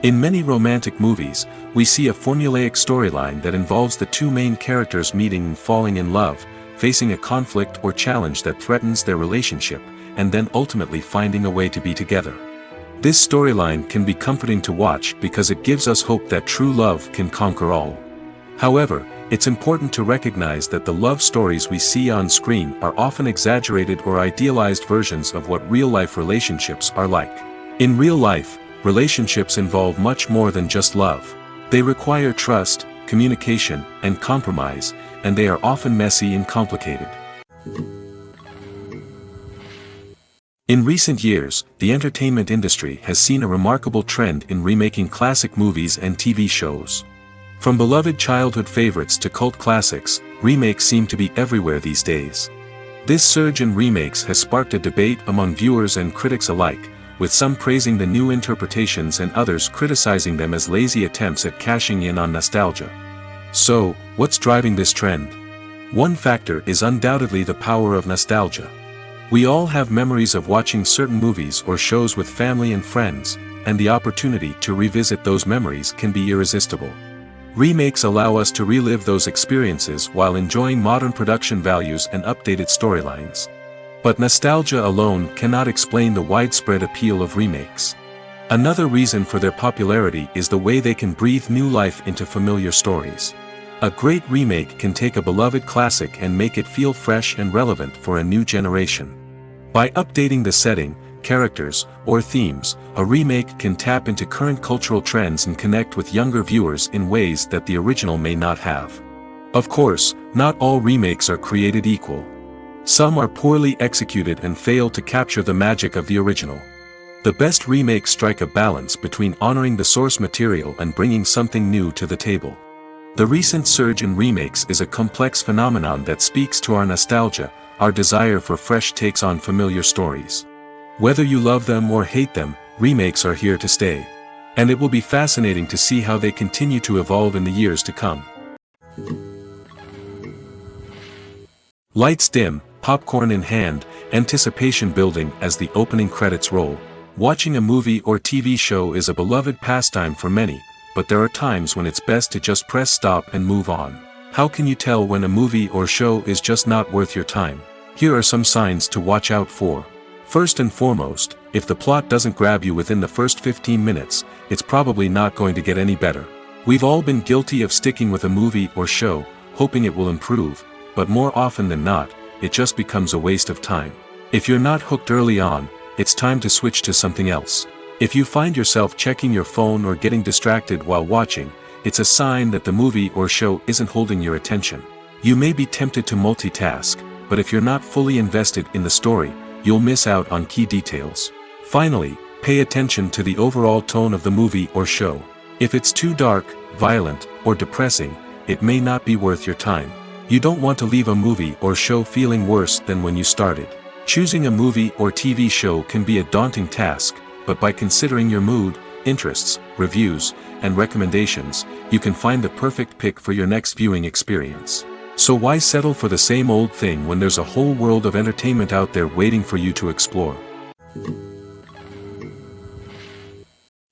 In many romantic movies, we see a formulaic storyline that involves the two main characters meeting and falling in love, facing a conflict or challenge that threatens their relationship, and then ultimately finding a way to be together. This storyline can be comforting to watch because it gives us hope that true love can conquer all. However, it's important to recognize that the love stories we see on screen are often exaggerated or idealized versions of what real-life relationships are like. In real life, relationships involve much more than just love. They require trust, communication, and compromise, and they are often messy and complicated. In recent years, the entertainment industry has seen a remarkable trend in remaking classic movies and TV shows. From beloved childhood favorites to cult classics, remakes seem to be everywhere these days. This surge in remakes has sparked a debate among viewers and critics alike, with some praising the new interpretations and others criticizing them as lazy attempts at cashing in on nostalgia. So, what's driving this trend? One factor is undoubtedly the power of nostalgia. We all have memories of watching certain movies or shows with family and friends, and the opportunity to revisit those memories can be irresistible. Remakes allow us to relive those experiences while enjoying modern production values and updated storylines. But nostalgia alone cannot explain the widespread appeal of remakes. Another reason for their popularity is the way they can breathe new life into familiar stories. A great remake can take a beloved classic and make it feel fresh and relevant for a new generation. By updating the setting, characters, or themes, a remake can tap into current cultural trends and connect with younger viewers in ways that the original may not have. Of course, not all remakes are created equal. Some are poorly executed and fail to capture the magic of the original. The best remakes strike a balance between honoring the source material and bringing something new to the table. The recent surge in remakes is a complex phenomenon that speaks to our nostalgia, our desire for fresh takes on familiar stories. Whether you love them or hate them, remakes are here to stay. And it will be fascinating to see how they continue to evolve in the years to come. Lights dim, popcorn in hand, anticipation building as the opening credits roll. Watching a movie or TV show is a beloved pastime for many, but there are times when it's best to just press stop and move on. How can you tell when a movie or show is just not worth your time? Here are some signs to watch out for. First and foremost, if the plot doesn't grab you within the first 15 minutes, it's probably not going to get any better. We've all been guilty of sticking with a movie or show, hoping it will improve, but more often than not, it just becomes a waste of time. If you're not hooked early on, it's time to switch to something else. If you find yourself checking your phone or getting distracted while watching, it's a sign that the movie or show isn't holding your attention. You may be tempted to multitask, but if you're not fully invested in the story, you'll miss out on key details. Finally, pay attention to the overall tone of the movie or show. If it's too dark, violent, or depressing, it may not be worth your time. You don't want to leave a movie or show feeling worse than when you started. Choosing a movie or TV show can be a daunting task, but by considering your mood, interests, reviews, and recommendations, you can find the perfect pick for your next viewing experience. So why settle for the same old thing when there's a whole world of entertainment out there waiting for you to explore?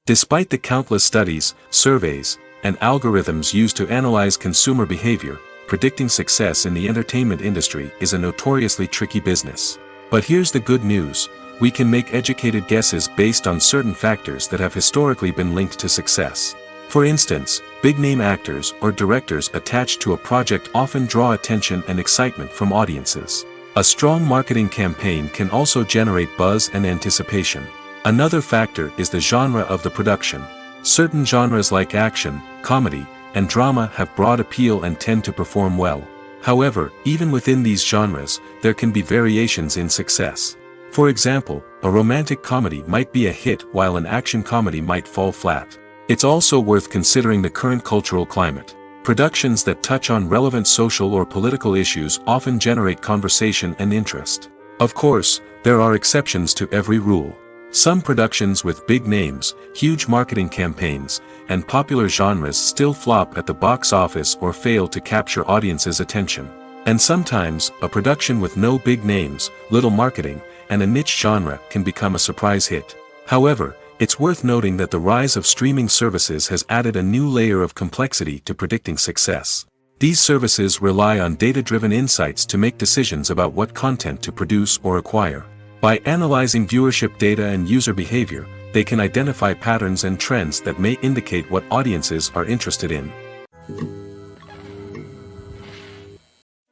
Despite the countless studies, surveys, and algorithms used to analyze consumer behavior, predicting success in the entertainment industry is a notoriously tricky business. But here's the good news: we can make educated guesses based on certain factors that have historically been linked to success. For instance, big-name actors or directors attached to a project often draw attention and excitement from audiences. A strong marketing campaign can also generate buzz and anticipation. Another factor is the genre of the production. Certain genres like action, comedy, and drama have broad appeal and tend to perform well. However, even within these genres, there can be variations in success. For example, a romantic comedy might be a hit while an action comedy might fall flat. It's also worth considering the current cultural climate. Productions that touch on relevant social or political issues often generate conversation and interest. Of course, there are exceptions to every rule. Some productions with big names, huge marketing campaigns, and popular genres still flop at the box office or fail to capture audiences' attention. And sometimes, a production with no big names, little marketing, and a niche genre can become a surprise hit. However, it's worth noting that the rise of streaming services has added a new layer of complexity to predicting success. These services rely on data-driven insights to make decisions about what content to produce or acquire. By analyzing viewership data and user behavior, they can identify patterns and trends that may indicate what audiences are interested in.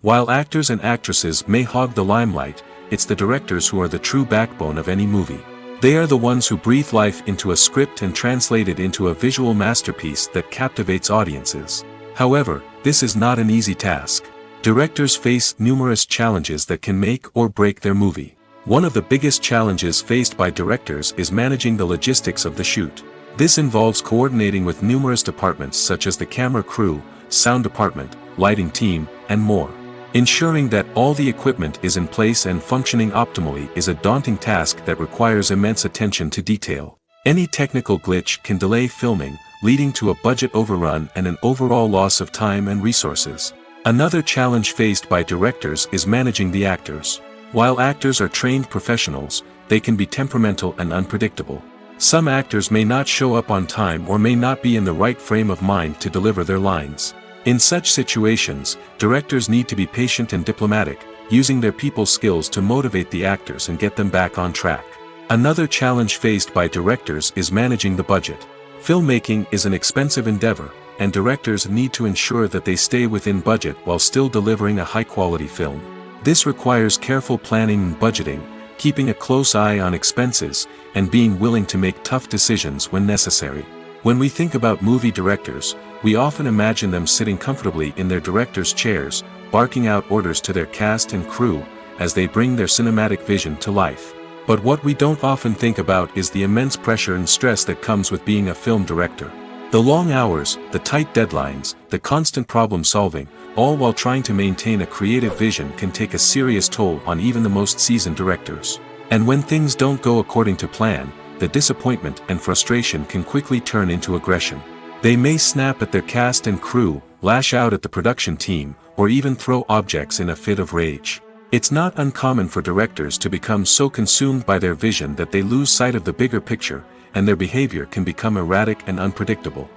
While actors and actresses may hog the limelight, it's the directors who are the true backbone of any movie. They are the ones who breathe life into a script and translate it into a visual masterpiece that captivates audiences. However, this is not an easy task. Directors face numerous challenges that can make or break their movie. One of the biggest challenges faced by directors is managing the logistics of the shoot. This involves coordinating with numerous departments such as the camera crew, sound department, lighting team, and more. Ensuring that all the equipment is in place and functioning optimally is a daunting task that requires immense attention to detail. Any technical glitch can delay filming, leading to a budget overrun and an overall loss of time and resources. Another challenge faced by directors is managing the actors. While actors are trained professionals, they can be temperamental and unpredictable. Some actors may not show up on time or may not be in the right frame of mind to deliver their lines. In such situations, directors need to be patient and diplomatic, using their people skills to motivate the actors and get them back on track. Another challenge faced by directors is managing the budget. Filmmaking is an expensive endeavor, and directors need to ensure that they stay within budget while still delivering a high-quality film. This requires careful planning and budgeting, keeping a close eye on expenses, and being willing to make tough decisions when necessary. When we think about movie directors, we often imagine them sitting comfortably in their director's chairs, barking out orders to their cast and crew, as they bring their cinematic vision to life. But what we don't often think about is the immense pressure and stress that comes with being a film director. The long hours, the tight deadlines, the constant problem-solving, all while trying to maintain a creative vision can take a serious toll on even the most seasoned directors. And when things don't go according to plan, the disappointment and frustration can quickly turn into aggression. They may snap at their cast and crew, lash out at the production team, or even throw objects in a fit of rage. It's not uncommon for directors to become so consumed by their vision that they lose sight of the bigger picture, and their behavior can become erratic and unpredictable.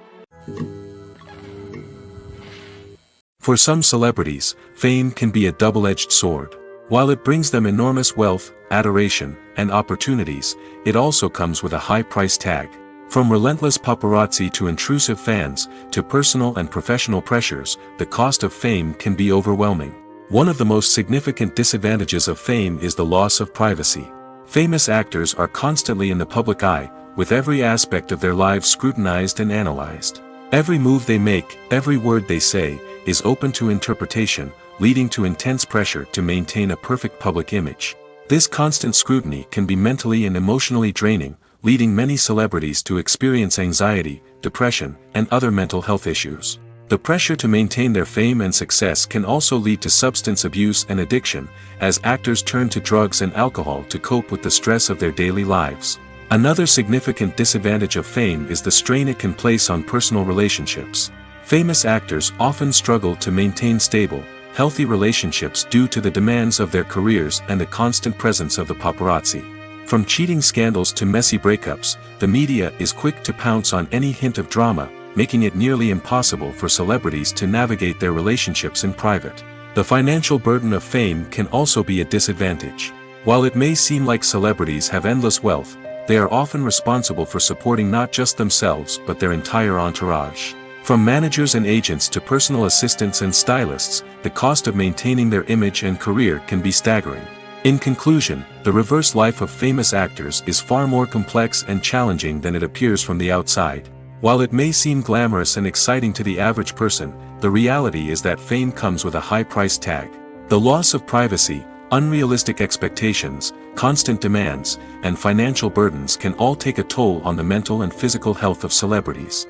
For some celebrities, fame can be a double-edged sword. While it brings them enormous wealth, adoration, and opportunities, it also comes with a high price tag. From relentless paparazzi to intrusive fans, to personal and professional pressures, the cost of fame can be overwhelming. One of the most significant disadvantages of fame is the loss of privacy. Famous actors are constantly in the public eye, with every aspect of their lives scrutinized and analyzed. Every move they make, every word they say, is open to interpretation, leading to intense pressure to maintain a perfect public image. This constant scrutiny can be mentally and emotionally draining, leading many celebrities to experience anxiety, depression, and other mental health issues. The pressure to maintain their fame and success can also lead to substance abuse and addiction, as actors turn to drugs and alcohol to cope with the stress of their daily lives. Another significant disadvantage of fame is the strain it can place on personal relationships. Famous actors often struggle to maintain stable, healthy relationships due to the demands of their careers and the constant presence of the paparazzi. From cheating scandals to messy breakups, the media is quick to pounce on any hint of drama, making it nearly impossible for celebrities to navigate their relationships in private. The financial burden of fame can also be a disadvantage. While it may seem like celebrities have endless wealth, they are often responsible for supporting not just themselves but their entire entourage. From managers and agents to personal assistants and stylists, the cost of maintaining their image and career can be staggering. In conclusion, the reverse life of famous actors is far more complex and challenging than it appears from the outside. While it may seem glamorous and exciting to the average person, the reality is that fame comes with a high price tag. The loss of privacy, unrealistic expectations, constant demands, and financial burdens can all take a toll on the mental and physical health of celebrities.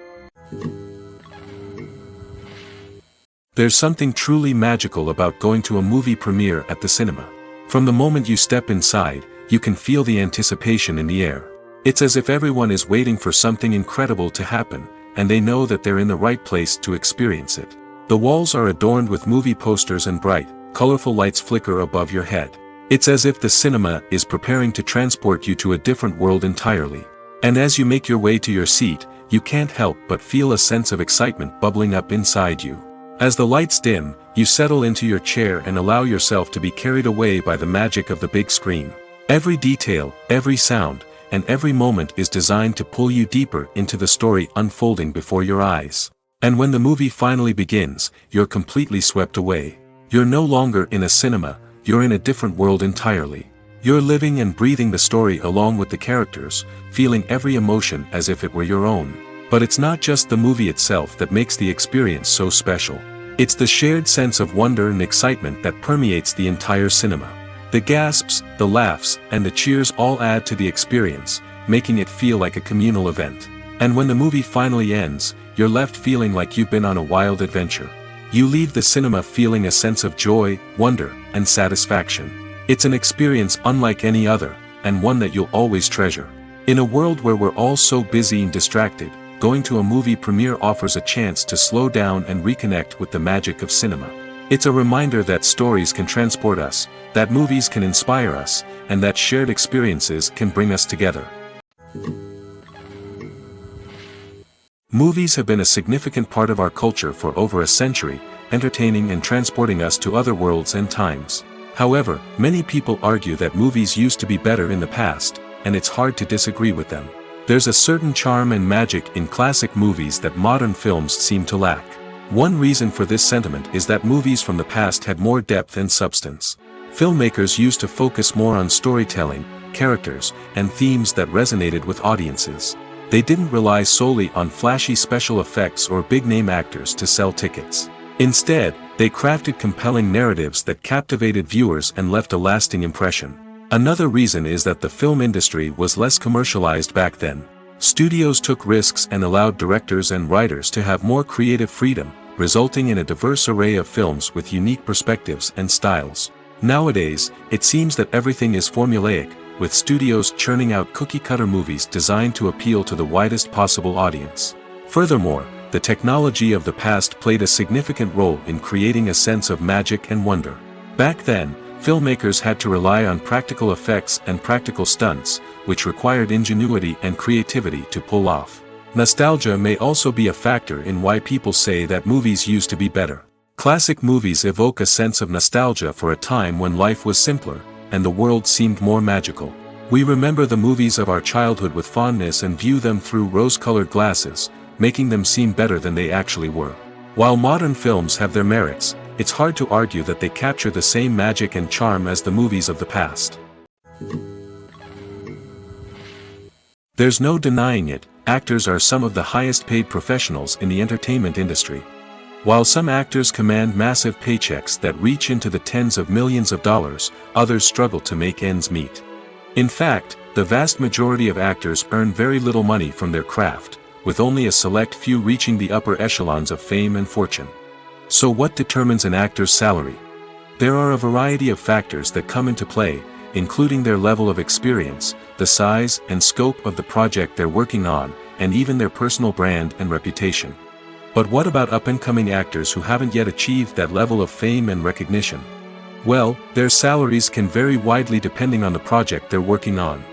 There's something truly magical about going to a movie premiere at the cinema. From the moment you step inside, you can feel the anticipation in the air. It's as if everyone is waiting for something incredible to happen, and they know that they're in the right place to experience it. The walls are adorned with movie posters and bright, colorful lights flicker above your head. It's as if the cinema is preparing to transport you to a different world entirely. And as you make your way to your seat, you can't help but feel a sense of excitement bubbling up inside you. As the lights dim, you settle into your chair and allow yourself to be carried away by the magic of the big screen. Every detail, every sound, and every moment is designed to pull you deeper into the story unfolding before your eyes. And when the movie finally begins, you're completely swept away. You're no longer in a cinema, you're in a different world entirely. You're living and breathing the story along with the characters, feeling every emotion as if it were your own. But it's not just the movie itself that makes the experience so special. It's the shared sense of wonder and excitement that permeates the entire cinema. The gasps, the laughs, and the cheers all add to the experience, making it feel like a communal event. And when the movie finally ends, you're left feeling like you've been on a wild adventure. You leave the cinema feeling a sense of joy, wonder, and satisfaction. It's an experience unlike any other, and one that you'll always treasure. In a world where we're all so busy and distracted, going to a movie premiere offers a chance to slow down and reconnect with the magic of cinema. It's a reminder that stories can transport us, that movies can inspire us, and that shared experiences can bring us together. Movies have been a significant part of our culture for over a century, entertaining and transporting us to other worlds and times. However, many people argue that movies used to be better in the past, and it's hard to disagree with them. There's a certain charm and magic in classic movies that modern films seem to lack. One reason for this sentiment is that movies from the past had more depth and substance. Filmmakers used to focus more on storytelling, characters, and themes that resonated with audiences. They didn't rely solely on flashy special effects or big-name actors to sell tickets. Instead, they crafted compelling narratives that captivated viewers and left a lasting impression. Another reason is that the film industry was less commercialized back then. Studios took risks and allowed directors and writers to have more creative freedom, resulting in a diverse array of films with unique perspectives and styles. Nowadays, it seems that everything is formulaic, with studios churning out cookie-cutter movies designed to appeal to the widest possible audience. Furthermore, the technology of the past played a significant role in creating a sense of magic and wonder. Back then, filmmakers had to rely on practical effects and practical stunts, which required ingenuity and creativity to pull off. Nostalgia may also be a factor in why people say that movies used to be better. Classic movies evoke a sense of nostalgia for a time when life was simpler, and the world seemed more magical. We remember the movies of our childhood with fondness and view them through rose-colored glasses, making them seem better than they actually were. While modern films have their merits, it's hard to argue that they capture the same magic and charm as the movies of the past. There's no denying it, actors are some of the highest-paid professionals in the entertainment industry. While some actors command massive paychecks that reach into the tens of millions of dollars, others struggle to make ends meet. In fact, the vast majority of actors earn very little money from their craft, with only a select few reaching the upper echelons of fame and fortune. So what determines an actor's salary? There are a variety of factors that come into play, including their level of experience, the size and scope of the project they're working on, and even their personal brand and reputation. But what about up-and-coming actors who haven't yet achieved that level of fame and recognition? Well, their salaries can vary widely depending on the project they're working on.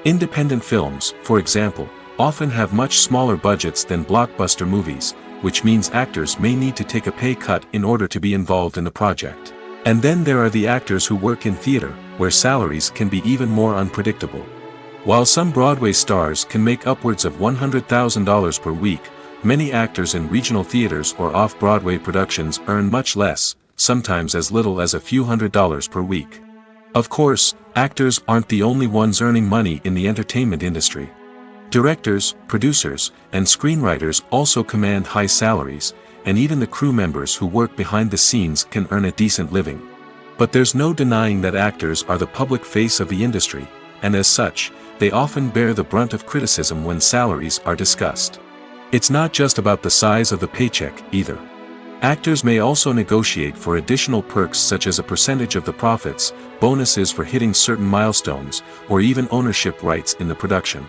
Independent films, for example, often have much smaller budgets than blockbuster movies, which means actors may need to take a pay cut in order to be involved in the project. And then there are the actors who work in theater, where salaries can be even more unpredictable. While some Broadway stars can make upwards of $100,000 per week, many actors in regional theaters or off-Broadway productions earn much less, sometimes as little as a few $100s per week. Of course, actors aren't the only ones earning money in the entertainment industry. Directors, producers, and screenwriters also command high salaries, and even the crew members who work behind the scenes can earn a decent living. But there's no denying that actors are the public face of the industry, and as such, they often bear the brunt of criticism when salaries are discussed. It's not just about the size of the paycheck, either. Actors may also negotiate for additional perks such as a percentage of the profits, bonuses for hitting certain milestones, or even ownership rights in the production.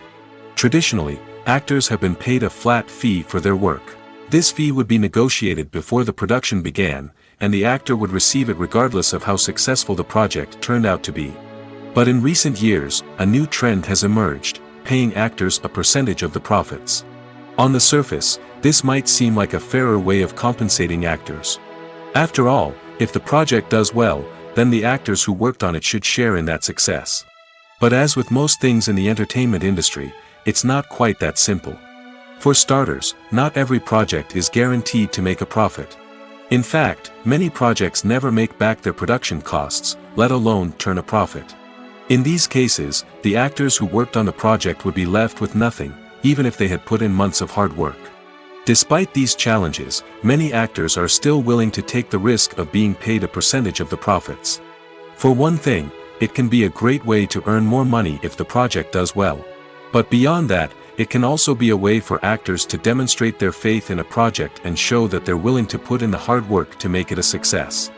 Traditionally, actors have been paid a flat fee for their work. This fee would be negotiated before the production began, and the actor would receive it regardless of how successful the project turned out to be. But in recent years, a new trend has emerged, paying actors a percentage of the profits. On the surface, this might seem like a fairer way of compensating actors. After all, if the project does well, then the actors who worked on it should share in that success. But as with most things in the entertainment industry, it's not quite that simple. For starters, not every project is guaranteed to make a profit. In fact, many projects never make back their production costs, let alone turn a profit. In these cases, the actors who worked on the project would be left with nothing, even if they had put in months of hard work. Despite these challenges, many actors are still willing to take the risk of being paid a percentage of the profits. For one thing, it can be a great way to earn more money if the project does well. But beyond that, it can also be a way for actors to demonstrate their faith in a project and show that they're willing to put in the hard work to make it a success.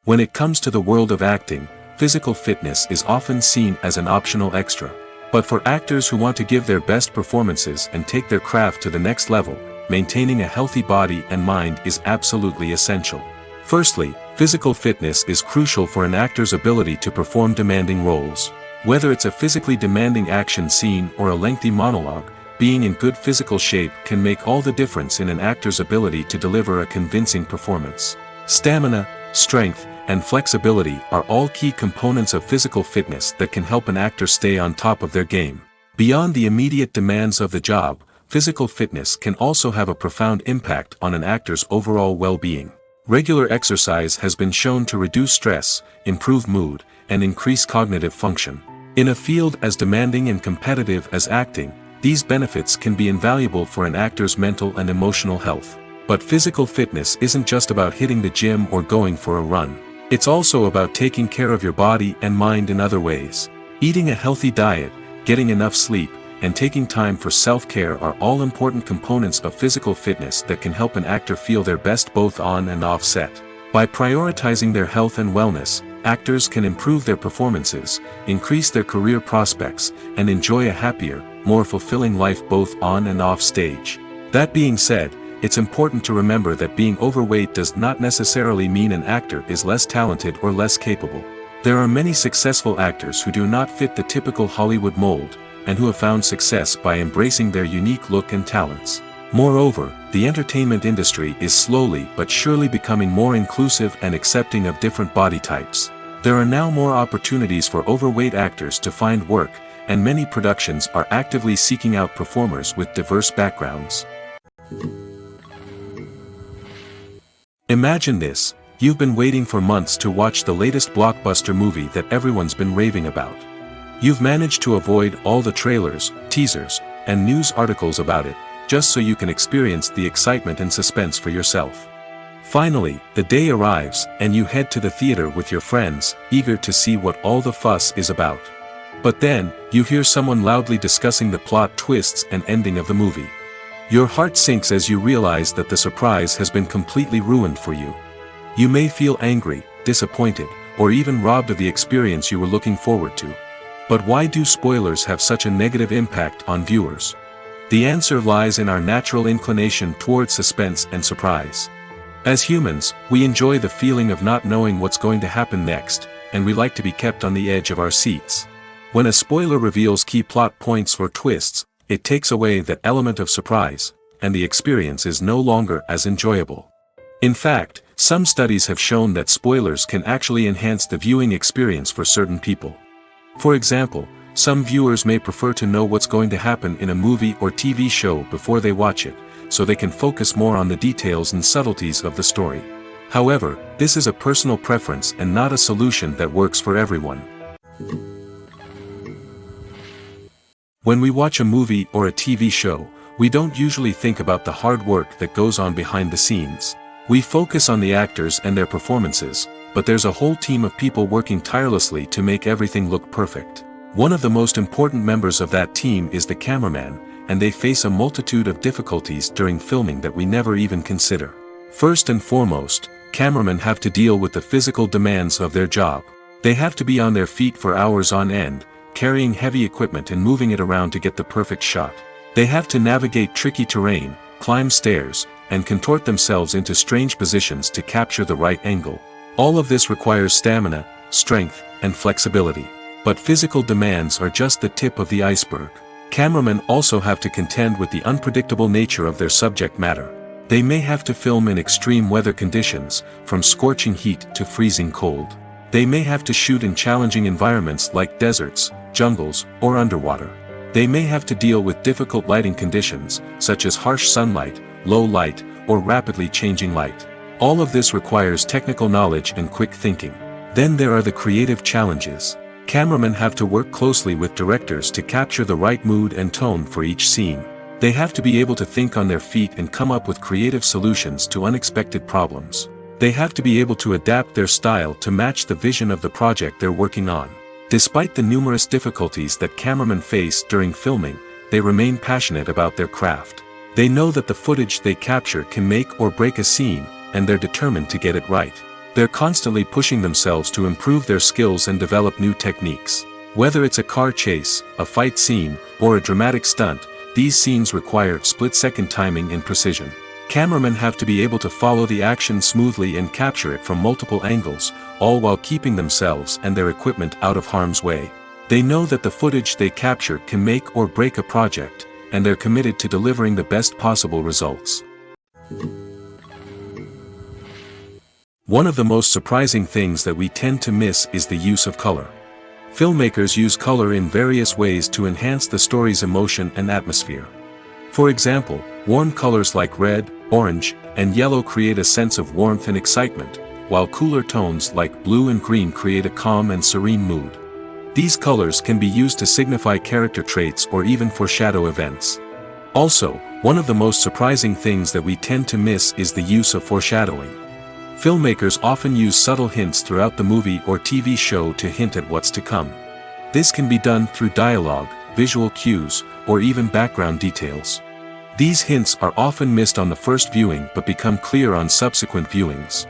When it comes to the world of acting, physical fitness is often seen as an optional extra. But for actors who want to give their best performances and take their craft to the next level, maintaining a healthy body and mind is absolutely essential. Firstly, physical fitness is crucial for an actor's ability to perform demanding roles. Whether it's a physically demanding action scene or a lengthy monologue, being in good physical shape can make all the difference in an actor's ability to deliver a convincing performance. Stamina, strength, and flexibility are all key components of physical fitness that can help an actor stay on top of their game. Beyond the immediate demands of the job, physical fitness can also have a profound impact on an actor's overall well-being. Regular exercise has been shown to reduce stress, improve mood, and increase cognitive function. In a field as demanding and competitive as acting, these benefits can be invaluable for an actor's mental and emotional health. But physical fitness isn't just about hitting the gym or going for a run. It's also about taking care of your body and mind in other ways. Eating a healthy diet, getting enough sleep, and taking time for self-care are all important components of physical fitness that can help an actor feel their best both on and off set. By prioritizing their health and wellness, actors can improve their performances, increase their career prospects, and enjoy a happier, more fulfilling life both on and off stage. That being said, it's important to remember that being overweight does not necessarily mean an actor is less talented or less capable. There are many successful actors who do not fit the typical Hollywood mold, and who have found success by embracing their unique look and talents. Moreover, the entertainment industry is slowly but surely becoming more inclusive and accepting of different body types. There are now more opportunities for overweight actors to find work, and many productions are actively seeking out performers with diverse backgrounds. Imagine this: you've been waiting for months to watch the latest blockbuster movie that everyone's been raving about. You've managed to avoid all the trailers, teasers, and news articles about it, just so you can experience the excitement and suspense for yourself. Finally, the day arrives, and you head to the theater with your friends, eager to see what all the fuss is about. But then, you hear someone loudly discussing the plot twists and ending of the movie. Your heart sinks as you realize that the surprise has been completely ruined for you. You may feel angry, disappointed, or even robbed of the experience you were looking forward to. But why do spoilers have such a negative impact on viewers? The answer lies in our natural inclination towards suspense and surprise. As humans, we enjoy the feeling of not knowing what's going to happen next, and we like to be kept on the edge of our seats. When a spoiler reveals key plot points or twists, it takes away that element of surprise, and the experience is no longer as enjoyable. In fact, some studies have shown that spoilers can actually enhance the viewing experience for certain people. For example, some viewers may prefer to know what's going to happen in a movie or TV show before they watch it, so they can focus more on the details and subtleties of the story. However, this is a personal preference and not a solution that works for everyone. When we watch a movie or a TV show, we don't usually think about the hard work that goes on behind the scenes. We focus on the actors and their performances, but there's a whole team of people working tirelessly to make everything look perfect. One of the most important members of that team is the cameraman, and they face a multitude of difficulties during filming that we never even consider. First and foremost, cameramen have to deal with the physical demands of their job. They have to be on their feet for hours on end, carrying heavy equipment and moving it around to get the perfect shot. They have to navigate tricky terrain, climb stairs, and contort themselves into strange positions to capture the right angle. All of this requires stamina, strength, and flexibility. But physical demands are just the tip of the iceberg. Cameramen also have to contend with the unpredictable nature of their subject matter. They may have to film in extreme weather conditions, from scorching heat to freezing cold. They may have to shoot in challenging environments like deserts, jungles, or underwater. They may have to deal with difficult lighting conditions, such as harsh sunlight, low light, or rapidly changing light. All of this requires technical knowledge and quick thinking. Then there are the creative challenges. Cameramen have to work closely with directors to capture the right mood and tone for each scene. They have to be able to think on their feet and come up with creative solutions to unexpected problems. They have to be able to adapt their style to match the vision of the project they're working on. Despite the numerous difficulties that cameramen face during filming, they remain passionate about their craft. They know that the footage they capture can make or break a scene, and they're determined to get it right. They're constantly pushing themselves to improve their skills and develop new techniques. Whether it's a car chase, a fight scene, or a dramatic stunt, these scenes require split-second timing and precision. Cameramen have to be able to follow the action smoothly and capture it from multiple angles, all while keeping themselves and their equipment out of harm's way. They know that the footage they capture can make or break a project, and they're committed to delivering the best possible results. One of the most surprising things that we tend to miss is the use of color. Filmmakers use color in various ways to enhance the story's emotion and atmosphere. For example, warm colors like red, orange, and yellow create a sense of warmth and excitement, while cooler tones like blue and green create a calm and serene mood. These colors can be used to signify character traits or even foreshadow events. Also, one of the most surprising things that we tend to miss is the use of foreshadowing. Filmmakers often use subtle hints throughout the movie or TV show to hint at what's to come. This can be done through dialogue, visual cues, or even background details. These hints are often missed on the first viewing but become clear on subsequent viewings.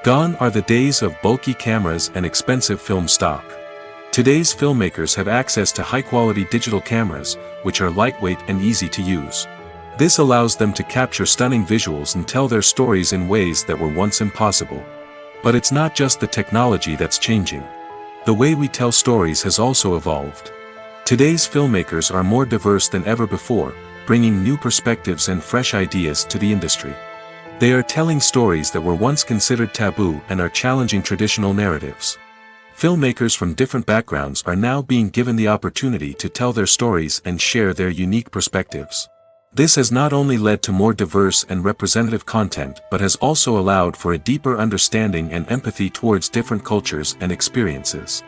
Gone are the days of bulky cameras and expensive film stock. Today's filmmakers have access to high-quality digital cameras, which are lightweight and easy to use. This allows them to capture stunning visuals and tell their stories in ways that were once impossible. But it's not just the technology that's changing. The way we tell stories has also evolved. Today's filmmakers are more diverse than ever before, bringing new perspectives and fresh ideas to the industry. They are telling stories that were once considered taboo and are challenging traditional narratives. Filmmakers from different backgrounds are now being given the opportunity to tell their stories and share their unique perspectives. This has not only led to more diverse and representative content but has also allowed for a deeper understanding and empathy towards different cultures and experiences.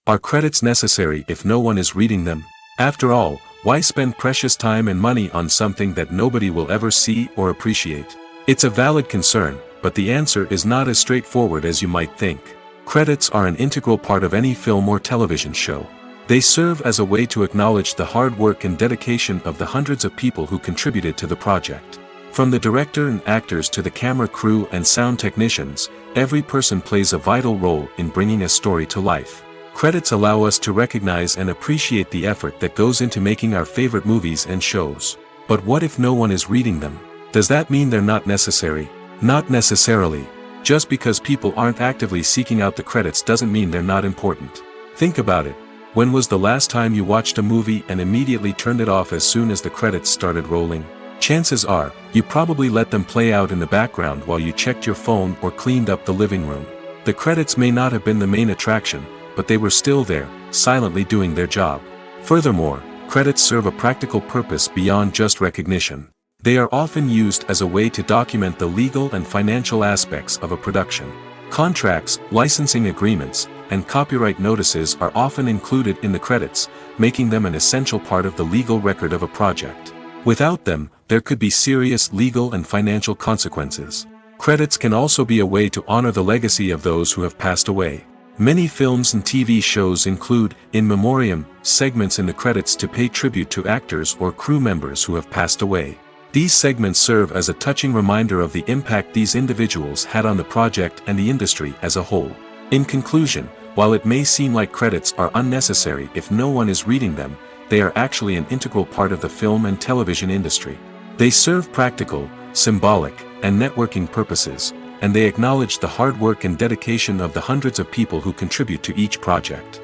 Are credits necessary if no one is reading them? After all, why spend precious time and money on something that nobody will ever see or appreciate? It's a valid concern, but the answer is not as straightforward as you might think. Credits are an integral part of any film or television show. They serve as a way to acknowledge the hard work and dedication of the hundreds of people who contributed to the project. From the director and actors to the camera crew and sound technicians, every person plays a vital role in bringing a story to life. Credits allow us to recognize and appreciate the effort that goes into making our favorite movies and shows. But what if no one is reading them? Does that mean they're not necessary? Not necessarily. Just because people aren't actively seeking out the credits doesn't mean they're not important. Think about it. When was the last time you watched a movie and immediately turned it off as soon as the credits started rolling? Chances are, you probably let them play out in the background while you checked your phone or cleaned up the living room. The credits may not have been the main attraction, but they were still there, silently doing their job. Furthermore, credits serve a practical purpose beyond just recognition. They are often used as a way to document the legal and financial aspects of a production. Contracts, licensing agreements, and copyright notices are often included in the credits, making them an essential part of the legal record of a project. Without them, there could be serious legal and financial consequences. Credits can also be a way to honor the legacy of those who have passed away. Many films and TV shows include, in memoriam, segments in the credits to pay tribute to actors or crew members who have passed away. These segments serve as a touching reminder of the impact these individuals had on the project and the industry as a whole. In conclusion, while it may seem like credits are unnecessary if no one is reading them, they are actually an integral part of the film and television industry. They serve practical, symbolic, and networking purposes, and they acknowledge the hard work and dedication of the hundreds of people who contribute to each project.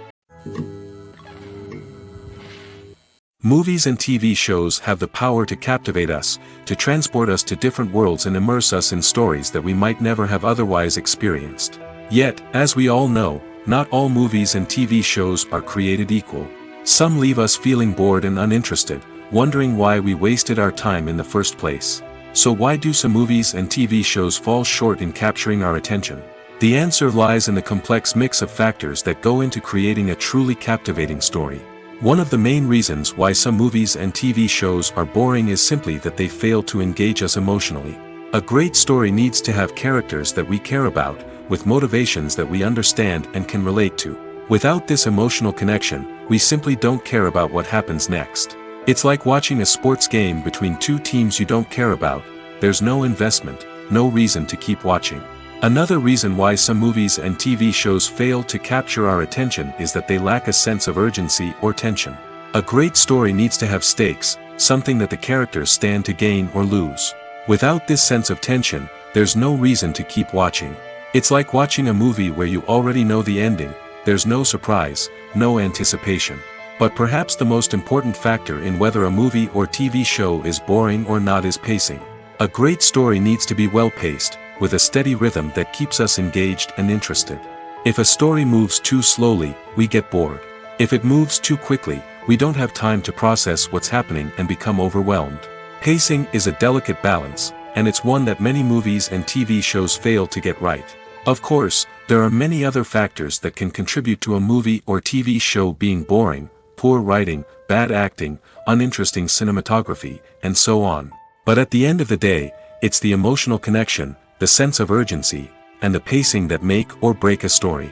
Movies and TV shows have the power to captivate us, to transport us to different worlds and immerse us in stories that we might never have otherwise experienced. Yet, as we all know, not all movies and TV shows are created equal. Some leave us feeling bored and uninterested, wondering why we wasted our time in the first place. So why do some movies and TV shows fall short in capturing our attention? The answer lies in the complex mix of factors that go into creating a truly captivating story. One of the main reasons why some movies and TV shows are boring is simply that they fail to engage us emotionally. A great story needs to have characters that we care about, with motivations that we understand and can relate to. Without this emotional connection, we simply don't care about what happens next. It's like watching a sports game between two teams you don't care about. There's no investment, no reason to keep watching. Another reason why some movies and TV shows fail to capture our attention is that they lack a sense of urgency or tension. A great story needs to have stakes, something that the characters stand to gain or lose. Without this sense of tension, there's no reason to keep watching. It's like watching a movie where you already know the ending. There's no surprise, no anticipation. But perhaps the most important factor in whether a movie or TV show is boring or not is pacing. A great story needs to be well-paced, with a steady rhythm that keeps us engaged and interested. If a story moves too slowly, we get bored. If it moves too quickly, we don't have time to process what's happening and become overwhelmed. Pacing is a delicate balance, and it's one that many movies and TV shows fail to get right. Of course, there are many other factors that can contribute to a movie or TV show being boring: poor writing, bad acting, uninteresting cinematography, and so on. But at the end of the day, it's the emotional connection, the sense of urgency, and the pacing that make or break a story.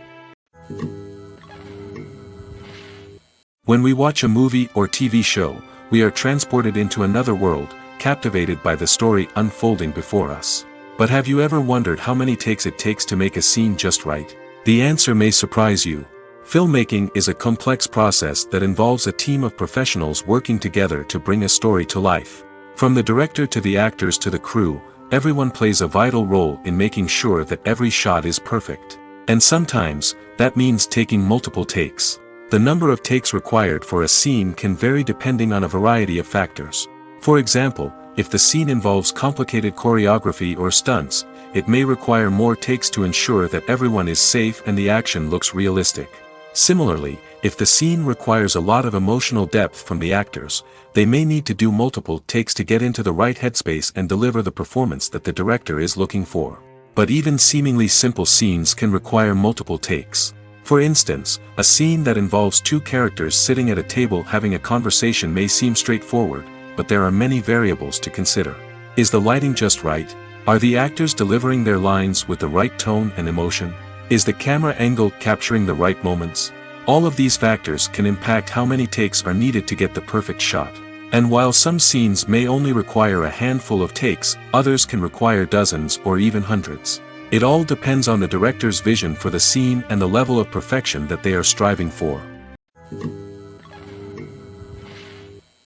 When we watch a movie or TV show, we are transported into another world, captivated by the story unfolding before us. But have you ever wondered how many takes it takes to make a scene just right? The answer may surprise you. Filmmaking is a complex process that involves a team of professionals working together to bring a story to life. From the director to the actors to the crew, everyone plays a vital role in making sure that every shot is perfect. And sometimes, that means taking multiple takes. The number of takes required for a scene can vary depending on a variety of factors. For example, if the scene involves complicated choreography or stunts, it may require more takes to ensure that everyone is safe and the action looks realistic. Similarly, if the scene requires a lot of emotional depth from the actors, they may need to do multiple takes to get into the right headspace and deliver the performance that the director is looking for. But even seemingly simple scenes can require multiple takes. For instance, a scene that involves two characters sitting at a table having a conversation may seem straightforward, but there are many variables to consider. Is the lighting just right? Are the actors delivering their lines with the right tone and emotion? Is the camera angle capturing the right moments? All of these factors can impact how many takes are needed to get the perfect shot. And while some scenes may only require a handful of takes, others can require dozens or even hundreds. It all depends on the director's vision for the scene and the level of perfection that they are striving for.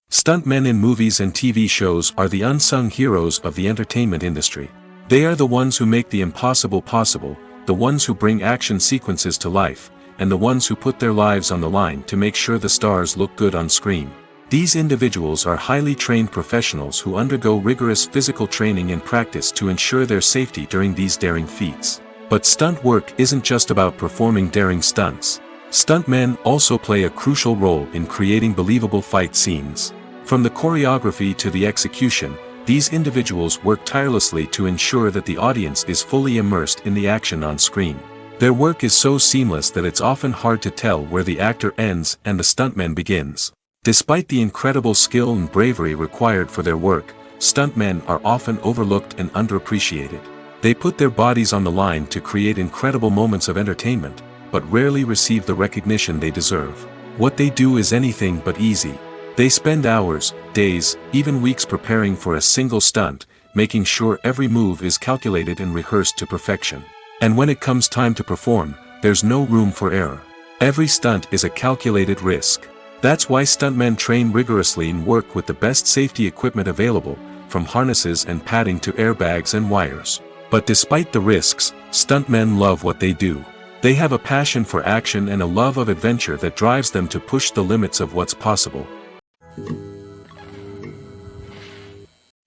Stuntmen in movies and TV shows are the unsung heroes of the entertainment industry. They are the ones who make the impossible possible, the ones who bring action sequences to life, and the ones who put their lives on the line to make sure the stars look good on screen. These individuals are highly trained professionals who undergo rigorous physical training and practice to ensure their safety during these daring feats. But stunt work isn't just about performing daring stunts. Stuntmen also play a crucial role in creating believable fight scenes. From the choreography to the execution, these individuals work tirelessly to ensure that the audience is fully immersed in the action on screen. Their work is so seamless that it's often hard to tell where the actor ends and the stuntman begins. Despite the incredible skill and bravery required for their work, stuntmen are often overlooked and underappreciated. They put their bodies on the line to create incredible moments of entertainment, but rarely receive the recognition they deserve. What they do is anything but easy. They spend hours, days, even weeks preparing for a single stunt, making sure every move is calculated and rehearsed to perfection. And when it comes time to perform, there's no room for error. Every stunt is a calculated risk. That's why stuntmen train rigorously and work with the best safety equipment available, from harnesses and padding to airbags and wires. But despite the risks, stuntmen love what they do. They have a passion for action and a love of adventure that drives them to push the limits of what's possible.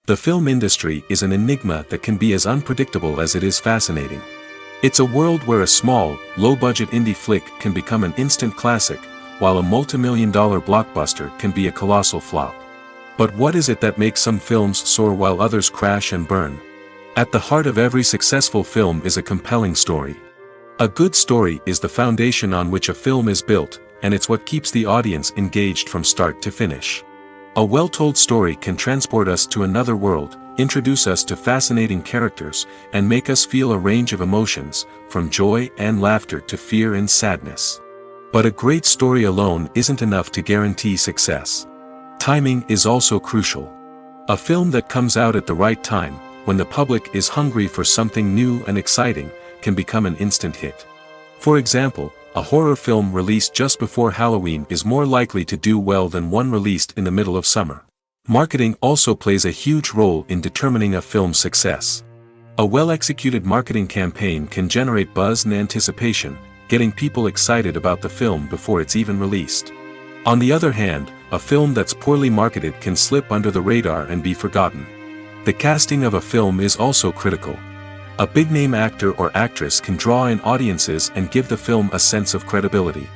The film industry is an enigma that can be as unpredictable as it is fascinating. It's a world where a small, low-budget indie flick can become an instant classic, while a multi-million-dollar blockbuster can be a colossal flop. But what is it that makes some films soar while others crash and burn? At the heart of every successful film is a compelling story. A good story is the foundation on which a film is built, and it's what keeps the audience engaged from start to finish. A well-told story can transport us to another world, introduce us to fascinating characters, and make us feel a range of emotions, from joy and laughter to fear and sadness. But a great story alone isn't enough to guarantee success. Timing is also crucial. A film that comes out at the right time, when the public is hungry for something new and exciting, can become an instant hit. For example, a horror film released just before Halloween is more likely to do well than one released in the middle of summer. Marketing also plays a huge role in determining a film's success. A well-executed marketing campaign can generate buzz and anticipation, getting people excited about the film before it's even released. On the other hand, a film that's poorly marketed can slip under the radar and be forgotten. The casting of a film is also critical. A big-name actor or actress can draw in audiences and give the film a sense of credibility.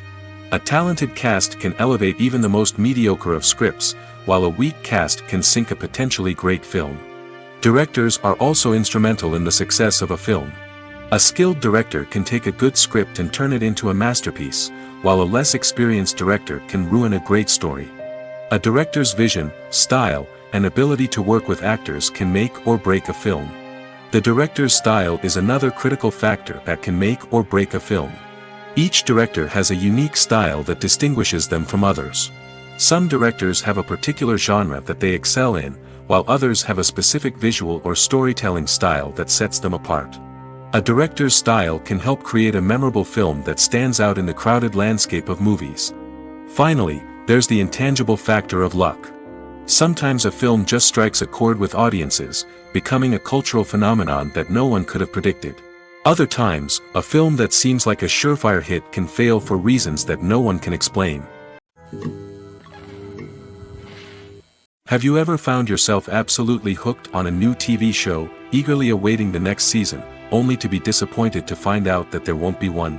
A talented cast can elevate even the most mediocre of scripts, while a weak cast can sink a potentially great film. Directors are also instrumental in the success of a film. A skilled director can take a good script and turn it into a masterpiece, while a less experienced director can ruin a great story. A director's vision, style, and ability to work with actors can make or break a film. The director's style is another critical factor that can make or break a film. Each director has a unique style that distinguishes them from others. Some directors have a particular genre that they excel in, while others have a specific visual or storytelling style that sets them apart. A director's style can help create a memorable film that stands out in the crowded landscape of movies. Finally, there's the intangible factor of luck. Sometimes a film just strikes a chord with audiences, becoming a cultural phenomenon that no one could have predicted. Other times, a film that seems like a surefire hit can fail for reasons that no one can explain. Have you ever found yourself absolutely hooked on a new TV show, eagerly awaiting the next season, only to be disappointed to find out that there won't be one?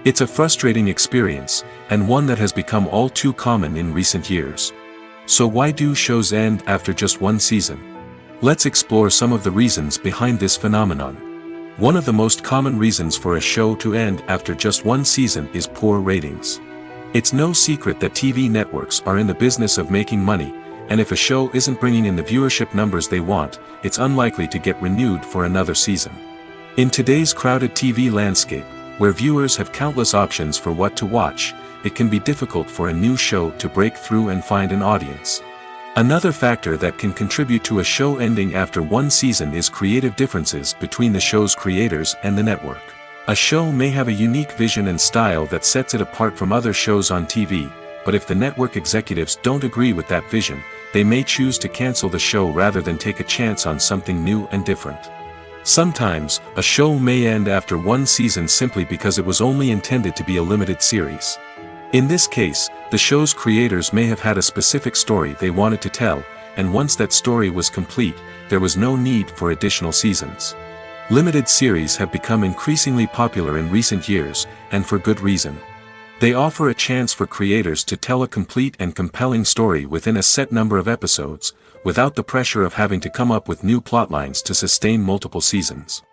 It's a frustrating experience, and one that has become all too common in recent years. So why do shows end after just one season? Let's explore some of the reasons behind this phenomenon. One of the most common reasons for a show to end after just one season is poor ratings. It's no secret that TV networks are in the business of making money, and if a show isn't bringing in the viewership numbers they want, it's unlikely to get renewed for another season. In today's crowded TV landscape, where viewers have countless options for what to watch, it can be difficult for a new show to break through and find an audience. Another factor that can contribute to a show ending after one season is creative differences between the show's creators and the network. A show may have a unique vision and style that sets it apart from other shows on TV, but if the network executives don't agree with that vision, they may choose to cancel the show rather than take a chance on something new and different. Sometimes, a show may end after one season simply because it was only intended to be a limited series. In this case, the show's creators may have had a specific story they wanted to tell, and once that story was complete, there was no need for additional seasons. Limited series have become increasingly popular in recent years, and for good reason. They offer a chance for creators to tell a complete and compelling story within a set number of episodes, without the pressure of having to come up with new plotlines to sustain multiple seasons.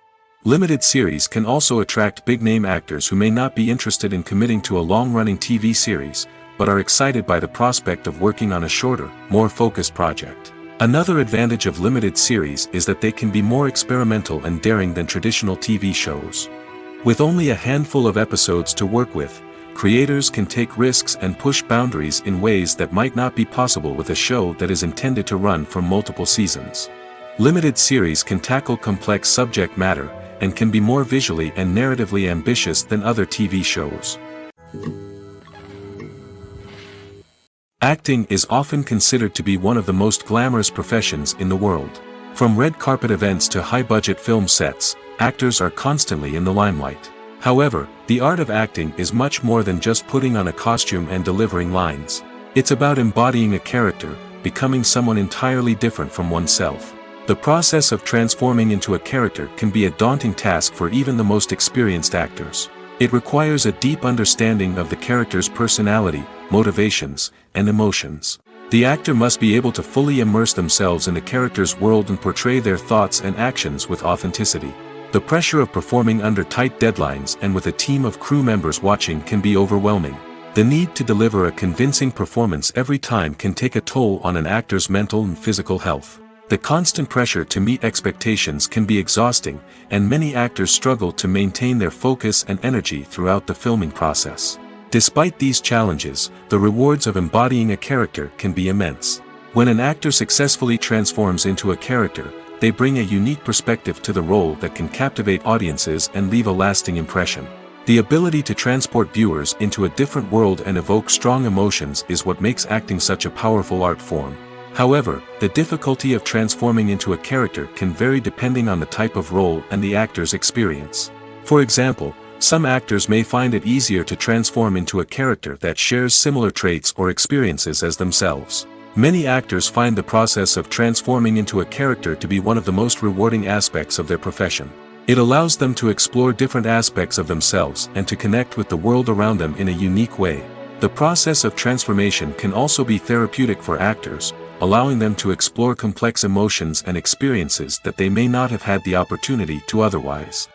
Limited series can also attract big-name actors who may not be interested in committing to a long-running TV series, but are excited by the prospect of working on a shorter, more focused project. Another advantage of limited series is that they can be more experimental and daring than traditional TV shows. With only a handful of episodes to work with, creators can take risks and push boundaries in ways that might not be possible with a show that is intended to run for multiple seasons. Limited series can tackle complex subject matter, and can be more visually and narratively ambitious than other TV shows. Acting is often considered to be one of the most glamorous professions in the world. From red carpet events to high-budget film sets, actors are constantly in the limelight. However, the art of acting is much more than just putting on a costume and delivering lines. It's about embodying a character, becoming someone entirely different from oneself. The process of transforming into a character can be a daunting task for even the most experienced actors. It requires a deep understanding of the character's personality, motivations, and emotions. The actor must be able to fully immerse themselves in the character's world and portray their thoughts and actions with authenticity. The pressure of performing under tight deadlines and with a team of crew members watching can be overwhelming. The need to deliver a convincing performance every time can take a toll on an actor's mental and physical health. The constant pressure to meet expectations can be exhausting, and many actors struggle to maintain their focus and energy throughout the filming process. Despite these challenges, the rewards of embodying a character can be immense. When an actor successfully transforms into a character, they bring a unique perspective to the role that can captivate audiences and leave a lasting impression. The ability to transport viewers into a different world and evoke strong emotions is what makes acting such a powerful art form. However, the difficulty of transforming into a character can vary depending on the type of role and the actor's experience. For example, some actors may find it easier to transform into a character that shares similar traits or experiences as themselves. Many actors find the process of transforming into a character to be one of the most rewarding aspects of their profession. It allows them to explore different aspects of themselves and to connect with the world around them in a unique way. The process of transformation can also be therapeutic for actors, allowing them to explore complex emotions and experiences that they may not have had the opportunity to otherwise.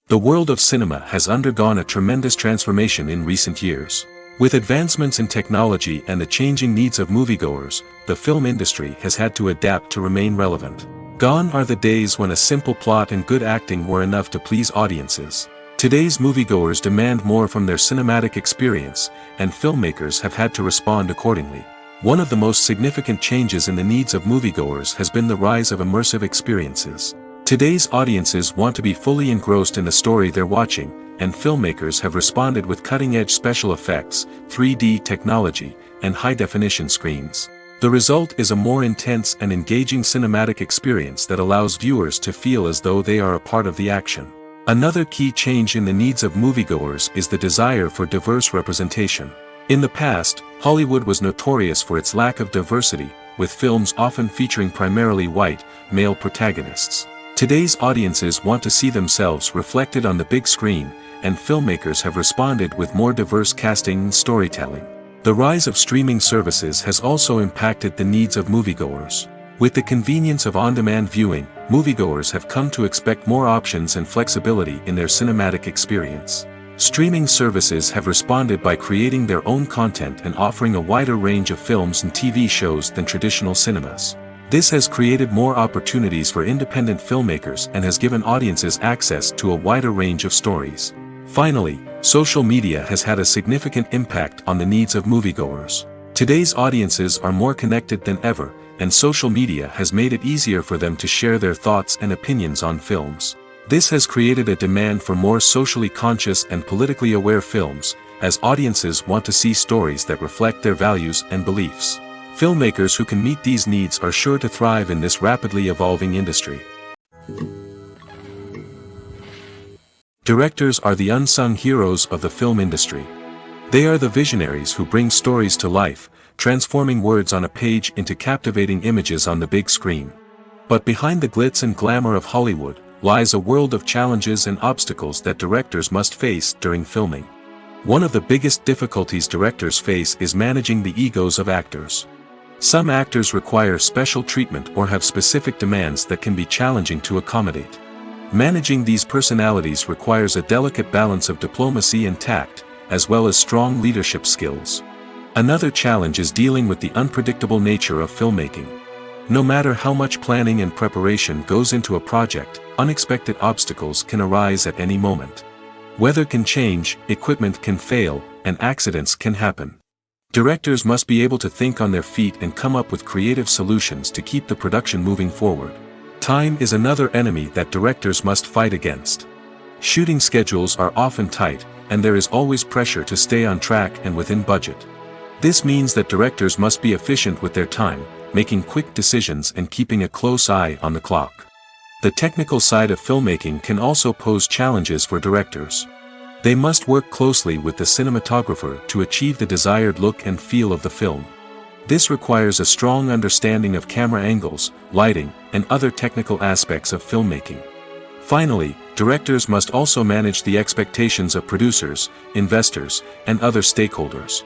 The world of cinema has undergone a tremendous transformation in recent years. With advancements in technology and the changing needs of moviegoers, the film industry has had to adapt to remain relevant. Gone are the days when a simple plot and good acting were enough to please audiences. Today's moviegoers demand more from their cinematic experience, and filmmakers have had to respond accordingly. One of the most significant changes in the needs of moviegoers has been the rise of immersive experiences. Today's audiences want to be fully engrossed in the story they're watching, and filmmakers have responded with cutting-edge special effects, 3D technology, and high-definition screens. The result is a more intense and engaging cinematic experience that allows viewers to feel as though they are a part of the action. Another key change in the needs of moviegoers is the desire for diverse representation. In the past, Hollywood was notorious for its lack of diversity, with films often featuring primarily white, male protagonists. Today's audiences want to see themselves reflected on the big screen, and filmmakers have responded with more diverse casting and storytelling. The rise of streaming services has also impacted the needs of moviegoers. With the convenience of on-demand viewing, moviegoers have come to expect more options and flexibility in their cinematic experience. Streaming services have responded by creating their own content and offering a wider range of films and TV shows than traditional cinemas. This has created more opportunities for independent filmmakers and has given audiences access to a wider range of stories. Finally, social media has had a significant impact on the needs of moviegoers. Today's audiences are more connected than ever, and social media has made it easier for them to share their thoughts and opinions on films. This has created a demand for more socially conscious and politically aware films, as audiences want to see stories that reflect their values and beliefs. Filmmakers who can meet these needs are sure to thrive in this rapidly evolving industry. Directors are the unsung heroes of the film industry. They are the visionaries who bring stories to life, transforming words on a page into captivating images on the big screen. But behind the glitz and glamour of Hollywood lies a world of challenges and obstacles that directors must face during filming. One of the biggest difficulties directors face is managing the egos of actors. Some actors require special treatment or have specific demands that can be challenging to accommodate. Managing these personalities requires a delicate balance of diplomacy and tact, as well as strong leadership skills. Another challenge is dealing with the unpredictable nature of filmmaking. No matter how much planning and preparation goes into a project, unexpected obstacles can arise at any moment. Weather can change, equipment can fail, and accidents can happen. Directors must be able to think on their feet and come up with creative solutions to keep the production moving forward. Time is another enemy that directors must fight against. Shooting schedules are often tight, and there is always pressure to stay on track and within budget. This means that directors must be efficient with their time, making quick decisions and keeping a close eye on the clock. The technical side of filmmaking can also pose challenges for directors. They must work closely with the cinematographer to achieve the desired look and feel of the film. This requires a strong understanding of camera angles, lighting, and other technical aspects of filmmaking. Finally, directors must also manage the expectations of producers, investors, and other stakeholders.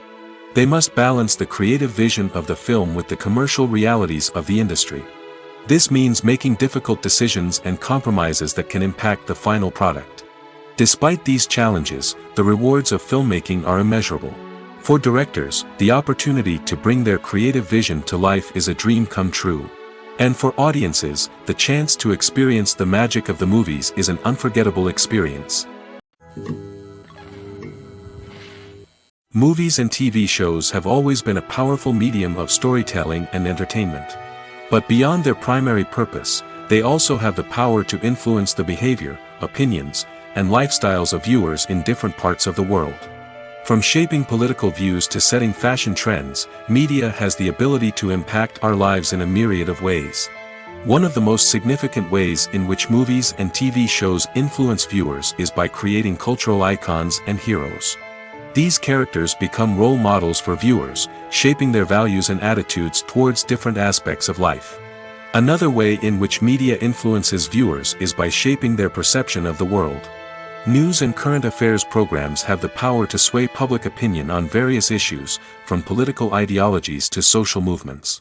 They must balance the creative vision of the film with the commercial realities of the industry. This means making difficult decisions and compromises that can impact the final product. Despite these challenges, the rewards of filmmaking are immeasurable. For directors, the opportunity to bring their creative vision to life is a dream come true. And for audiences, the chance to experience the magic of the movies is an unforgettable experience. Movies and TV shows have always been a powerful medium of storytelling and entertainment. But beyond their primary purpose, they also have the power to influence the behavior, opinions, and lifestyles of viewers in different parts of the world. From shaping political views to setting fashion trends, media has the ability to impact our lives in a myriad of ways. One of the most significant ways in which movies and TV shows influence viewers is by creating cultural icons and heroes. These characters become role models for viewers, shaping their values and attitudes towards different aspects of life. Another way in which media influences viewers is by shaping their perception of the world. News and current affairs programs have the power to sway public opinion on various issues, from political ideologies to social movements.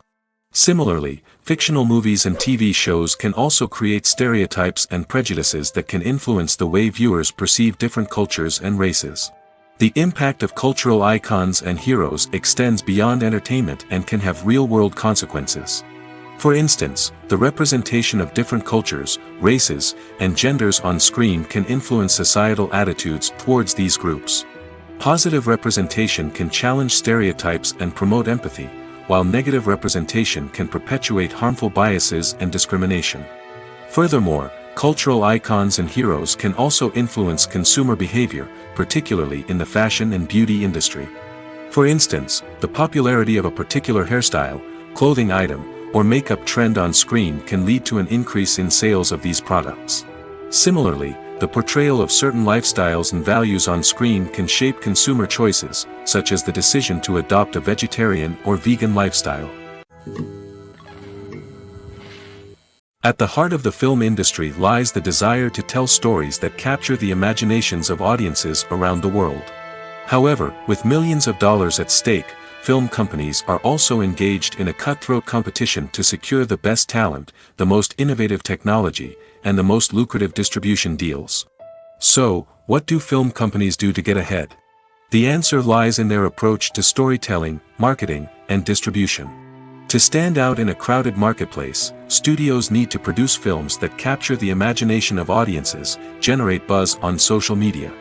Similarly, fictional movies and TV shows can also create stereotypes and prejudices that can influence the way viewers perceive different cultures and races. The impact of cultural icons and heroes extends beyond entertainment and can have real-world consequences. For instance, the representation of different cultures, races, and genders on screen can influence societal attitudes towards these groups. Positive representation can challenge stereotypes and promote empathy, while negative representation can perpetuate harmful biases and discrimination. Furthermore, cultural icons and heroes can also influence consumer behavior, particularly in the fashion and beauty industry. For instance, the popularity of a particular hairstyle, clothing item, or makeup trend on screen can lead to an increase in sales of these products. Similarly, the portrayal of certain lifestyles and values on screen can shape consumer choices, such as the decision to adopt a vegetarian or vegan lifestyle. At the heart of the film industry lies the desire to tell stories that capture the imaginations of audiences around the world. However, with millions of dollars at stake, film companies are also engaged in a cutthroat competition to secure the best talent, the most innovative technology, and the most lucrative distribution deals. So, what do film companies do to get ahead? The answer lies in their approach to storytelling, marketing, and distribution. To stand out in a crowded marketplace, studios need to produce films that capture the imagination of audiences, generate buzz on social media.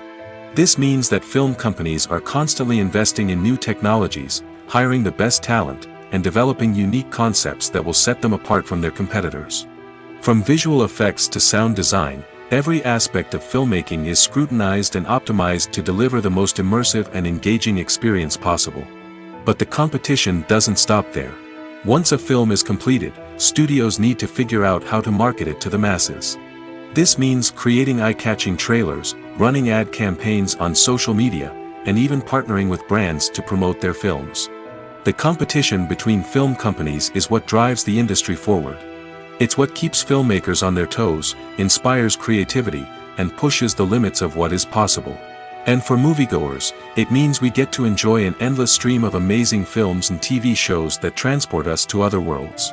This means that film companies are constantly investing in new technologies, hiring the best talent, and developing unique concepts that will set them apart from their competitors. From visual effects to sound design, every aspect of filmmaking is scrutinized and optimized to deliver the most immersive and engaging experience possible. But the competition doesn't stop there. Once a film is completed, studios need to figure out how to market it to the masses. This means creating eye-catching trailers, running ad campaigns on social media, and even partnering with brands to promote their films. The competition between film companies is what drives the industry forward. It's what keeps filmmakers on their toes, inspires creativity, and pushes the limits of what is possible. And for moviegoers, it means we get to enjoy an endless stream of amazing films and TV shows that transport us to other worlds.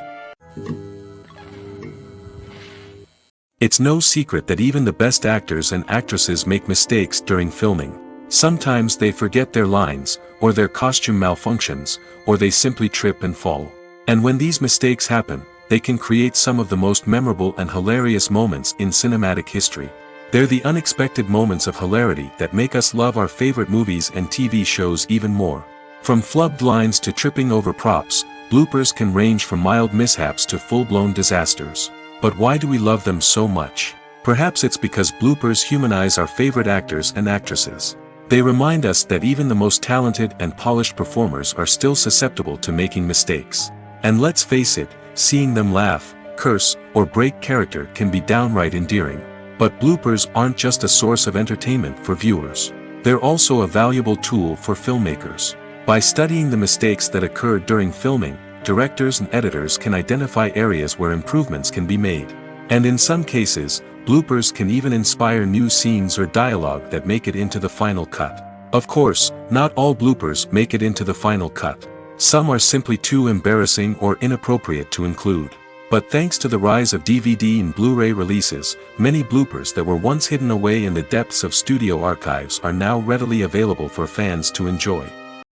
It's no secret that even the best actors and actresses make mistakes during filming. Sometimes they forget their lines, or their costume malfunctions, or they simply trip and fall. And when these mistakes happen, they can create some of the most memorable and hilarious moments in cinematic history. They're the unexpected moments of hilarity that make us love our favorite movies and TV shows even more. From flubbed lines to tripping over props, bloopers can range from mild mishaps to full-blown disasters. But why do we love them so much? Perhaps it's because bloopers humanize our favorite actors and actresses. They remind us that even the most talented and polished performers are still susceptible to making mistakes. And let's face it, seeing them laugh, curse, or break character can be downright endearing. But bloopers aren't just a source of entertainment for viewers. They're also a valuable tool for filmmakers. By studying the mistakes that occurred during filming, directors and editors can identify areas where improvements can be made. And in some cases, bloopers can even inspire new scenes or dialogue that make it into the final cut. Of course, not all bloopers make it into the final cut. Some are simply too embarrassing or inappropriate to include. But thanks to the rise of DVD and Blu-ray releases, many bloopers that were once hidden away in the depths of studio archives are now readily available for fans to enjoy.